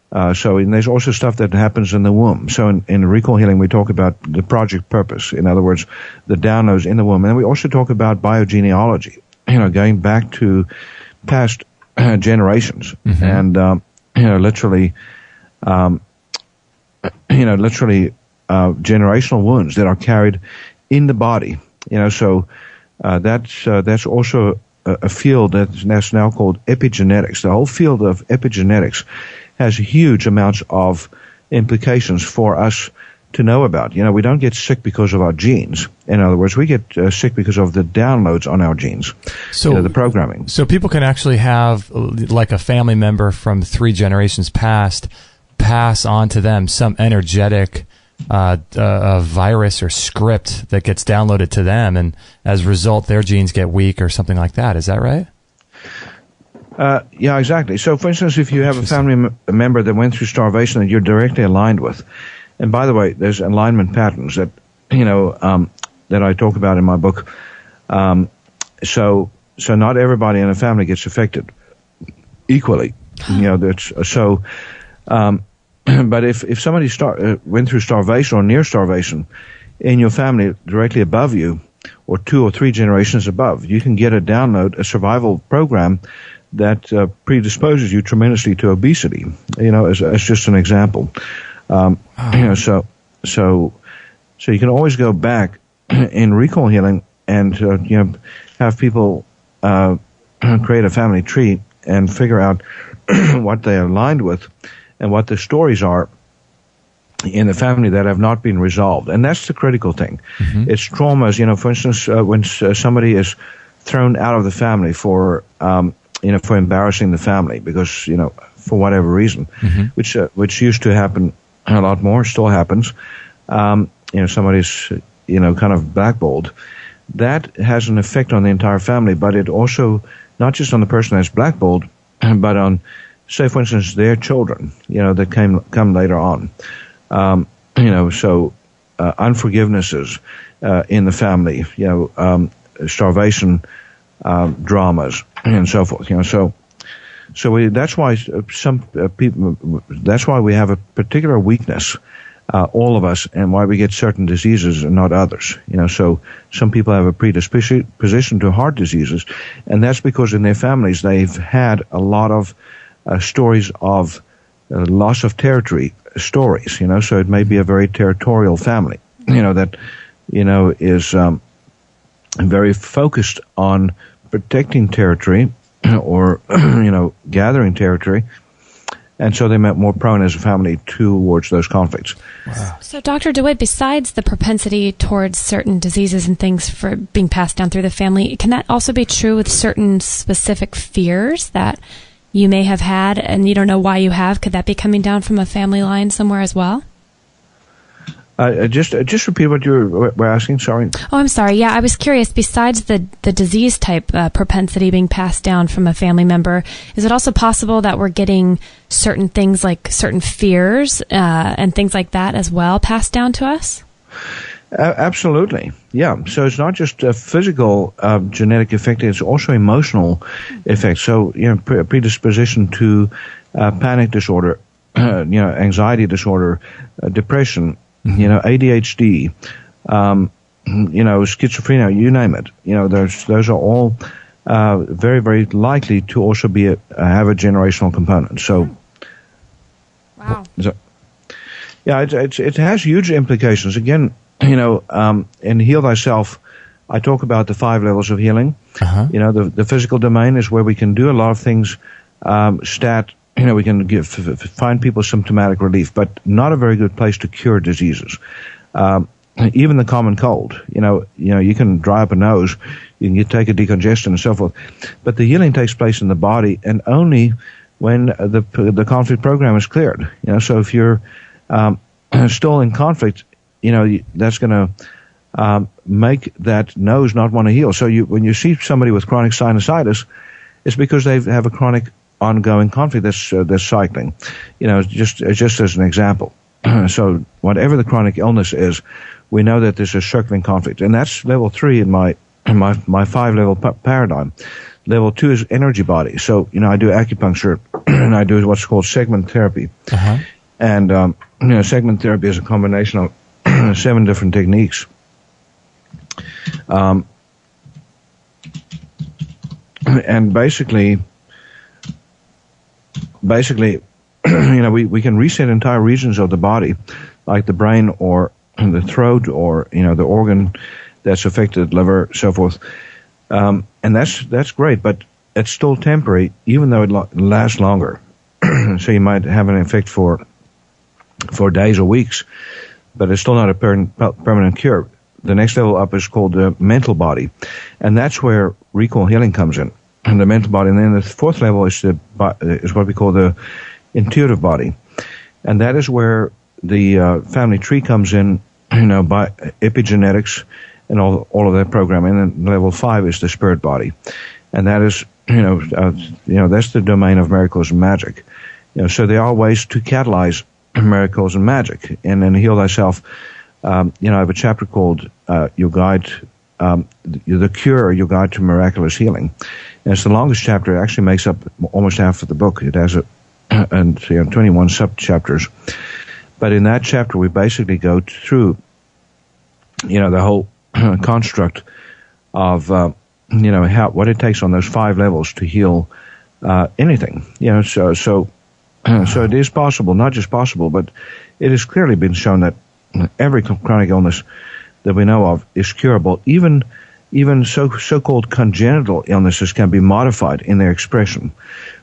And there's also stuff that happens in the womb. So in recall healing, we talk about the project purpose. In other words, the downloads in the womb, and we also talk about biogenealogy. Going back to past generations, and literally generational wounds that are carried in the body. So that's also a field that's now called epigenetics. The whole field of epigenetics has huge amounts of implications for us to know about. We don't get sick because of our genes. In other words, we get sick because of the downloads on our genes, so the programming. So people can actually have, like a family member from 3 generations past, pass on to them some energetic virus or script that gets downloaded to them, and as a result, their genes get weak or something like that. Is that right? Yeah, exactly. So, for instance, if you have a family member that went through starvation that you're directly aligned with, and by the way, there's alignment patterns that that I talk about in my book. So not everybody in a family gets affected equally. That's so. But if somebody went through starvation or near starvation in your family directly above you, or 2 or 3 generations above, you can get a download, a survival program that predisposes you tremendously to obesity. As just an example. So you can always go back in recall healing and have people create a family tree and figure out what they are aligned with and what the stories are in the family that have not been resolved. And that's the critical thing. It's traumas. For instance, when somebody is thrown out of the family for embarrassing the family because for whatever reason, which used to happen a lot more, still happens. Somebody's, kind of blackballed. That has an effect on the entire family, but it also, not just on the person that's blackballed, but on, say, for instance, their children, that come later on. Unforgivenesses in the family, starvation dramas, and so forth. That's why some people. That's why we have a particular weakness, all of us, and why we get certain diseases and not others. So some people have a predisposition to heart diseases, and that's because in their families they've had a lot of stories of loss of territory stories. So it may be a very territorial family. That is very focused on protecting territory or gathering territory, and so they're more prone as a family towards those conflicts. Wow. So Dr. DeWet, besides the propensity towards certain diseases and things for being passed down through the family, can that also be true with certain specific fears that you may have had and you don't know why you have? Could that be coming down from a family line somewhere as well? Just repeat what you were asking. Sorry. Oh, I'm sorry. Yeah, I was curious. Besides the disease type propensity being passed down from a family member, is it also possible that we're getting certain things like certain fears and things like that as well passed down to us? Absolutely, yeah. So it's not just a physical genetic effect; it's also emotional effect. So predisposition to panic disorder, anxiety disorder, depression, ADHD, schizophrenia, you name it. Those are all very, very likely to also be have a generational component. So, wow. Yeah, it has huge implications. Again, in Heal Thyself, I talk about the 5 levels of healing. The physical domain is where we can do a lot of things. We can find people symptomatic relief, but not a very good place to cure diseases. Even the common cold, you can dry up a nose, you can take a decongestant and so forth, but the healing takes place in the body, and only when the conflict program is cleared. So if you're still in conflict, that's going to make that nose not want to heal. So when you see somebody with chronic sinusitis, it's because they have a chronic ongoing conflict that's cycling. Just as an example. So whatever the chronic illness is, we know that there's a circling conflict, and that's level 3 in my 5-level paradigm. Level 2 is energy body. So I do acupuncture, and I do what's called segment therapy. And segment therapy is a combination of 7 different techniques. And basically, we can reset entire regions of the body, like the brain or the throat or the organ that's affected, liver, so forth. And that's great, but it's still temporary, even though it lasts longer. So you might have an effect for days or weeks, but it's still not a permanent cure. The next level up is called the mental body, and that's where recall healing comes in. And the mental body, and then the 4th level is what we call the intuitive body, and that is where the family tree comes in, by epigenetics and all of that programming. And then level 5 is the spirit body, and that is that's the domain of miracles and magic. So there are ways to catalyze miracles and magic. And in Heal Thyself, I have a chapter called Your Guide, The Cure, Your Guide to Miraculous Healing. And it's the longest chapter. It actually makes up almost half of the book. It has 21 sub-chapters. But in that chapter, we basically go through, the whole construct of, what it takes on those 5 levels to heal anything. So it is possible, not just possible, but it has clearly been shown that every chronic illness that we know of is curable. Even so-called congenital illnesses can be modified in their expression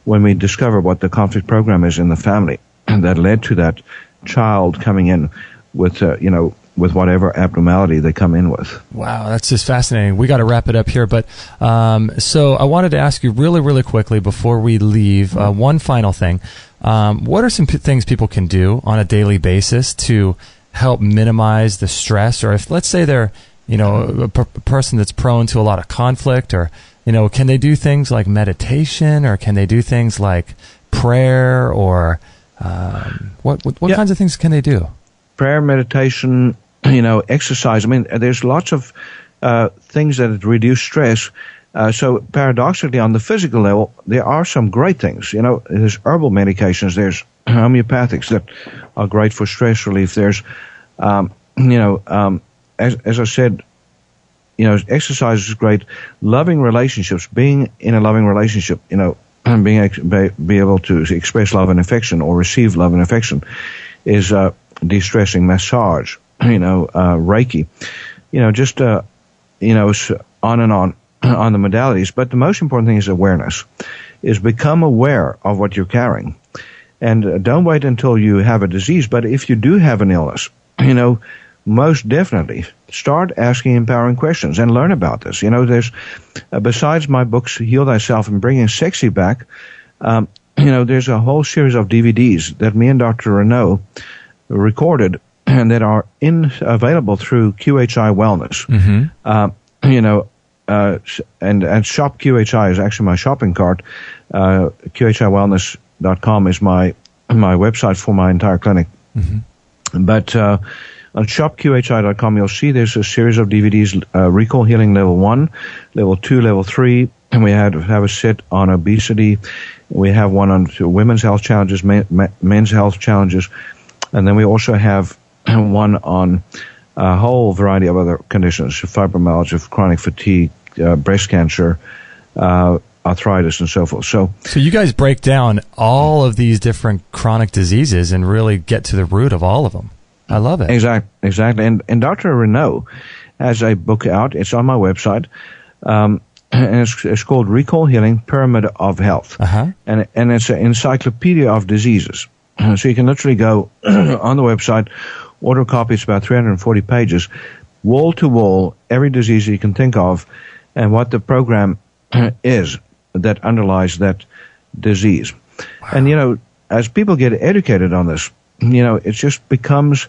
when we discover what the conflict program is in the family that led to that child coming in with whatever abnormality they come in with. Wow, that's just fascinating. We got to wrap it up here, but so I wanted to ask you really, really quickly before we leave, one final thing. What are some things people can do on a daily basis to help minimize the stress? Or if, let's say they're, a person that's prone to a lot of conflict, or, can they do things like meditation, or can they do things like prayer, or what kinds of things can they do? Prayer, meditation, exercise. I mean, there's lots of things that reduce stress. So paradoxically, on the physical level, there are some great things. There's herbal medications. There's homeopathics that are great for stress relief. There's, as I said, exercise is great. Loving relationships, being in a loving relationship, and be able to express love and affection or receive love and affection is de-stressing. Massage, Reiki, just on and on the modalities. But the most important thing is awareness. Is become aware of what you're carrying, and don't wait until you have a disease. But if you do have an illness, most definitely start asking empowering questions and learn about this. There's besides my books, Heal Thyself and Bringing Sexy Back, there's a whole series of DVDs that me and Dr. Renaud recorded and that are available through QHI Wellness. And Shop QHI is actually my shopping cart. QHIWellness.com is my website for my entire clinic. But On shopqhi.com, you'll see there's a series of DVDs, Recall Healing Level 1, Level 2, Level 3, and we have a set on obesity. We have one on women's health challenges, men's health challenges, and then we also have one on a whole variety of other conditions, fibromyalgia, chronic fatigue, breast cancer, arthritis, and so forth. So you guys break down all of these different chronic diseases and really get to the root of all of them. I love it. Exactly. And Dr. Renaud has a book out. It's on my website. And it's called Recall Healing, Pyramid of Health. Uh-huh. And it's an encyclopedia of diseases. So you can literally go on the website, order a copy. It's about 340 pages, wall to wall, every disease you can think of, and what the program is that underlies that disease. Wow. And, as people get educated on this, it just becomes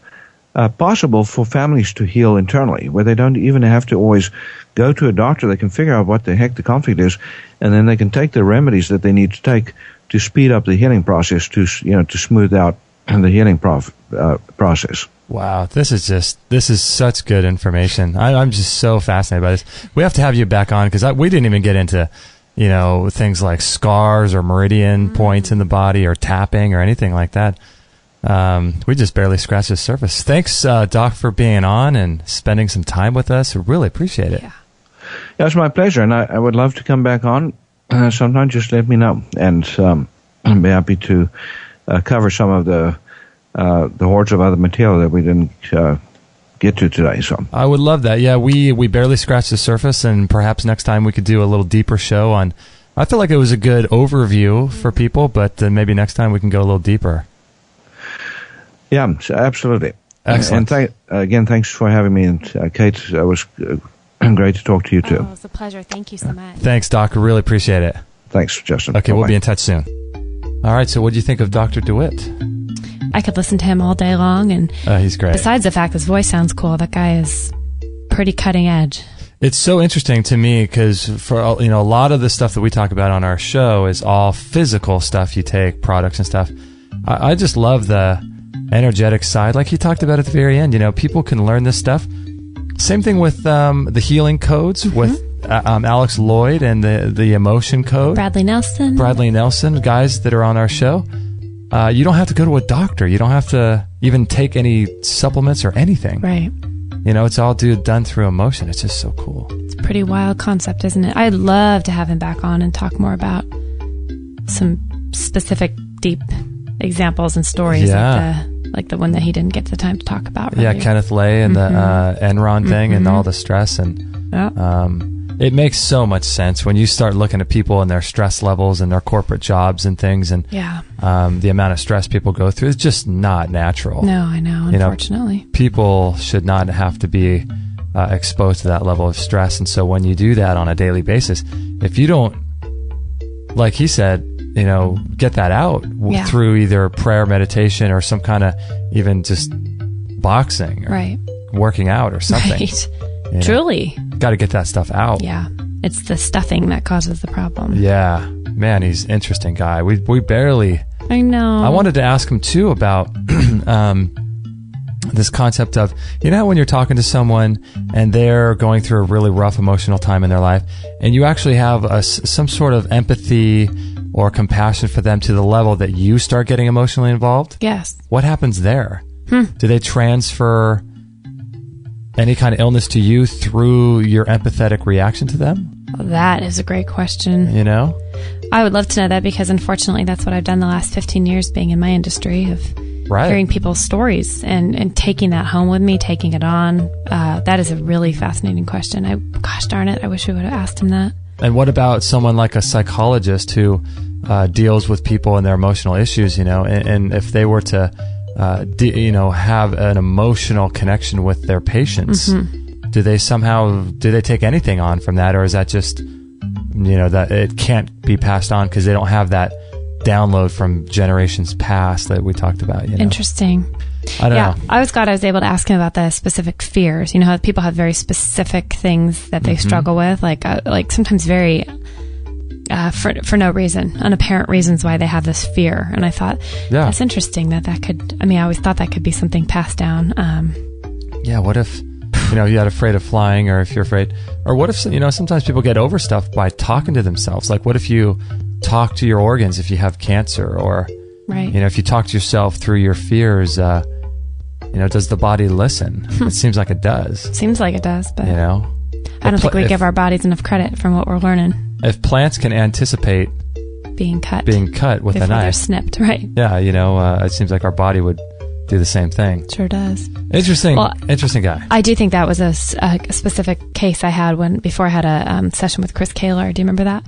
possible for families to heal internally, where they don't even have to always go to a doctor. They can figure out what the heck the conflict is, and then they can take the remedies that they need to take to speed up the healing process, to smooth out the healing process. Wow, this is such good information. I'm just so fascinated by this. We have to have you back on, because we didn't even get into things like scars or meridian points in the body or tapping or anything like that. We just barely scratched the surface. Thanks, Doc, for being on and spending some time with us. We really appreciate it. Yeah, it's my pleasure, and I would love to come back on sometime. Just let me know, and I'd be happy to cover some of the hordes of other material that we didn't get to today. So I would love that. Yeah, we barely scratched the surface, and perhaps next time we could do a little deeper show on. I feel like it was a good overview for people, but maybe next time we can go a little deeper. Yeah, absolutely. Excellent. And again, thanks for having me. And Kate, it was great to talk to you too. Oh, it was a pleasure. Thank you so much. Thanks, Doc. I really appreciate it. Thanks, Justin. Okay, Bye-bye. We'll be in touch soon. All right, so what do you think of Dr. DeWet? I could listen to him all day long, and he's great. Besides the fact his voice sounds cool, that guy is pretty cutting edge. It's so interesting to me because for a lot of the stuff that we talk about on our show is all physical stuff you take, products and stuff. I just love the energetic side, like he talked about at the very end. People can learn this stuff. Same thing with the healing codes with Alex Lloyd and the emotion code. Bradley Nelson, guys that are on our show. You don't have to go to a doctor. You don't have to even take any supplements or anything. Right. It's all done through emotion. It's just so cool. It's a pretty wild concept, isn't it? I'd love to have him back on and talk more about some specific deep examples and stories, like the one that he didn't get the time to talk about. Yeah, Kenneth Lay and the Enron thing and all the stress. And it makes so much sense when you start looking at people and their stress levels and their corporate jobs and things, and the amount of stress people go through is just not natural. No, I know, unfortunately. People should not have to be exposed to that level of stress. And so when you do that on a daily basis, if you don't, like he said, get that out through either prayer, meditation, or some kind of even just boxing or working out or something. Right. Truly. Got to get that stuff out. Yeah. It's the stuffing that causes the problem. Yeah. Man, he's an interesting guy. We barely... I know. I wanted to ask him, too, about this concept of, when you're talking to someone and they're going through a really rough emotional time in their life, and you actually have some sort of empathy or compassion for them to the level that you start getting emotionally involved? Yes. What happens there? Do they transfer any kind of illness to you through your empathetic reaction to them? Well, that is a great question. I would love to know that, because unfortunately that's what I've done the last 15 years being in my industry, of hearing people's stories and taking that home with me, taking it on. That is a really fascinating question. Gosh darn it, I wish we would have asked him that. And what about someone like a psychologist who deals with people and their emotional issues, and if they were to, have an emotional connection with their patients, do they take anything on from that? Or is that just, that it can't be passed on because they don't have that download from generations past that we talked about? Interesting. I don't know. I was glad I was able to ask him about the specific fears. How people have very specific things that they struggle with, like sometimes very for no reason, unapparent reasons why they have this fear. And I thought that's interesting that could. I always thought that could be something passed down. yeah, what if, you're not afraid of flying, or if you're afraid, or what if, sometimes people get over stuff by talking to themselves. Like, what if you talk to your organs if you have cancer, or, right. If you talk to yourself through your fears, does the body listen? It seems like it does. Seems like it does, but I don't think we give our bodies enough credit from what we're learning. If plants can anticipate being cut with a knife, they're snipped, right? Yeah, it seems like our body would do the same thing. Sure does. Interesting guy. I do think that was a specific case I had before I had a session with Chris Kaler. Do you remember that?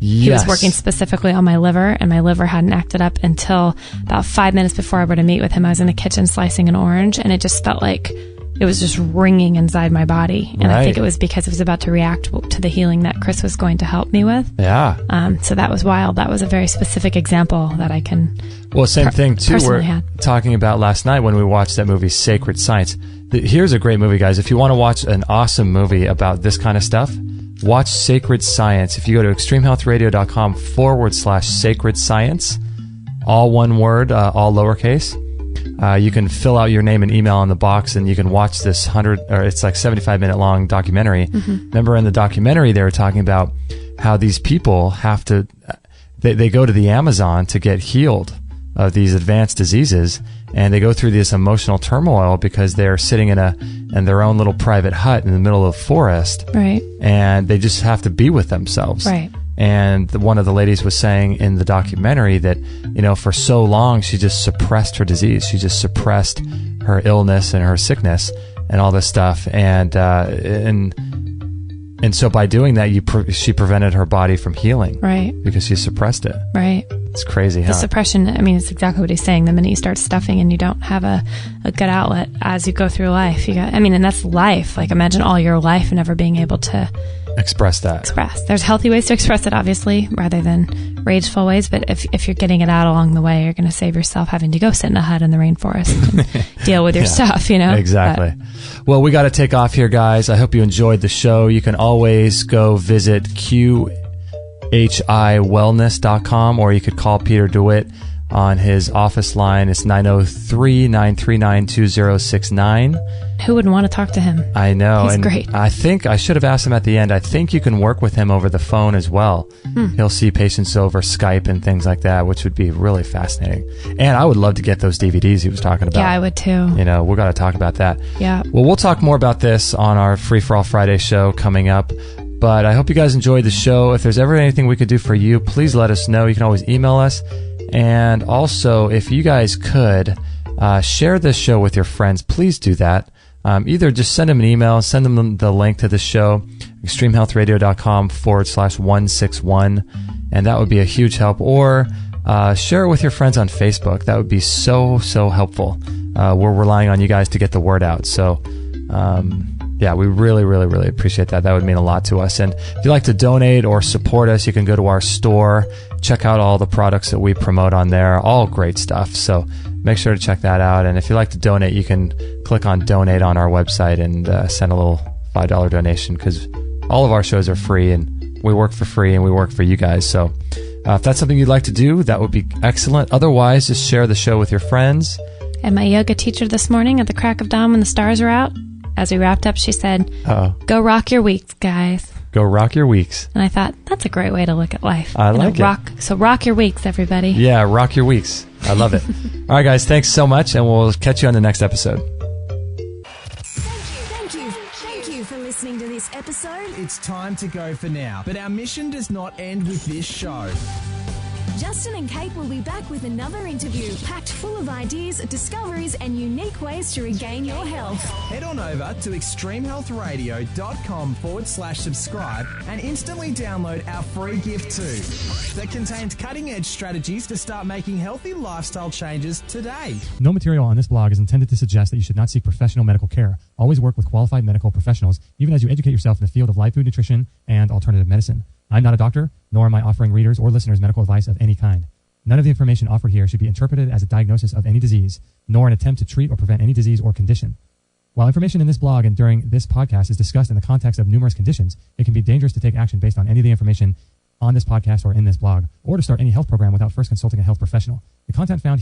Yes. He was working specifically on my liver, and my liver hadn't acted up until about 5 minutes before I were to meet with him. I was in the kitchen slicing an orange, and it just felt like it was just ringing inside my body. And I think it was because it was about to react to the healing that Chris was going to help me with. Yeah. So that was wild. That was a very specific example that I can. Well, same thing too. We're talking about last night when we watched that movie, Sacred Science. Here's a great movie, guys. If you want to watch an awesome movie about this kind of stuff, watch Sacred Science. If you go to extremehealthradio.com/sacred science, all one word, all lowercase. You can fill out your name and email in the box, and you can watch this 75-minute long documentary. Mm-hmm. Remember, in the documentary, they were talking about how these people have to, they go to the Amazon to get healed of these advanced diseases, and they go through this emotional turmoil because they're sitting in their own little private hut in the middle of the forest, right? And they just have to be with themselves, right? And one of the ladies was saying in the documentary that, for so long, she just suppressed her disease. She just suppressed her illness and her sickness and all this stuff. And so by doing that, she prevented her body from healing. Right. Because she suppressed it. Right. It's crazy, huh? The suppression, it's exactly what he's saying. The minute you start stuffing and you don't have a good outlet as you go through life, and that's life. Like, imagine all your life never being able to express that. There's healthy ways to express it, obviously, rather than rageful ways. But if you're getting it out along the way, you're going to save yourself having to go sit in a hut in the rainforest and deal with your stuff, Exactly. Well, we got to take off here, guys. I hope you enjoyed the show. You can always go visit QHIWellness.com, or you could call Pieter DeWet on his office line. It's 903-939-2069. Who wouldn't want to talk to him? I know. He's great. I think I should have asked him at the end. I think you can work with him over the phone as well. He'll see patients over Skype and things like that, which would be really fascinating. And I would love to get those DVDs he was talking about. Yeah, I would too. We're going to talk about that. Yeah. Well, we'll talk more about this on our Free for All Friday show coming up. But I hope you guys enjoyed the show. If there's ever anything we could do for you, please let us know. You can always email us. And also, if you guys could share this show with your friends, please do that. Either just send them an email, send them the link to the show, extremehealthradio.com/161, and that would be a huge help. Or share it with your friends on Facebook. That would be so helpful. We're relying on you guys to get the word out. So, yeah, we really, really, really appreciate that. That would mean a lot to us. And if you'd like to donate or support us, you can go to our store, check out all the products that we promote on there. All great stuff. So make sure to check that out. And if you'd like to donate, you can click on donate on our website and send a little $5 donation, because all of our shows are free and we work for free and we work for you guys. So if that's something you'd like to do, that would be excellent. Otherwise, just share the show with your friends. And my yoga teacher this morning at the crack of dawn when the stars were out, as we wrapped up, she said, go rock your weeks, guys. Go rock your weeks. And I thought, that's a great way to look at life. I like it. So rock your weeks, everybody. Yeah, rock your weeks. I love it. All right, guys, thanks so much, and we'll catch you on the next episode. Thank you for listening to this episode. It's time to go for now, but our mission does not end with this show. Justin and Kate will be back with another interview packed full of ideas, discoveries, and unique ways to regain your health. Head on over to extremehealthradio.com/subscribe and instantly download our free gift too, that contains cutting-edge strategies to start making healthy lifestyle changes today. No material on this blog is intended to suggest that you should not seek professional medical care. Always work with qualified medical professionals, even as you educate yourself in the field of live food nutrition and alternative medicine. I'm not a doctor, nor am I offering readers or listeners medical advice of any kind. None of the information offered here should be interpreted as a diagnosis of any disease, nor an attempt to treat or prevent any disease or condition. While information in this blog and during this podcast is discussed in the context of numerous conditions, it can be dangerous to take action based on any of the information on this podcast or in this blog, or to start any health program without first consulting a health professional. The content found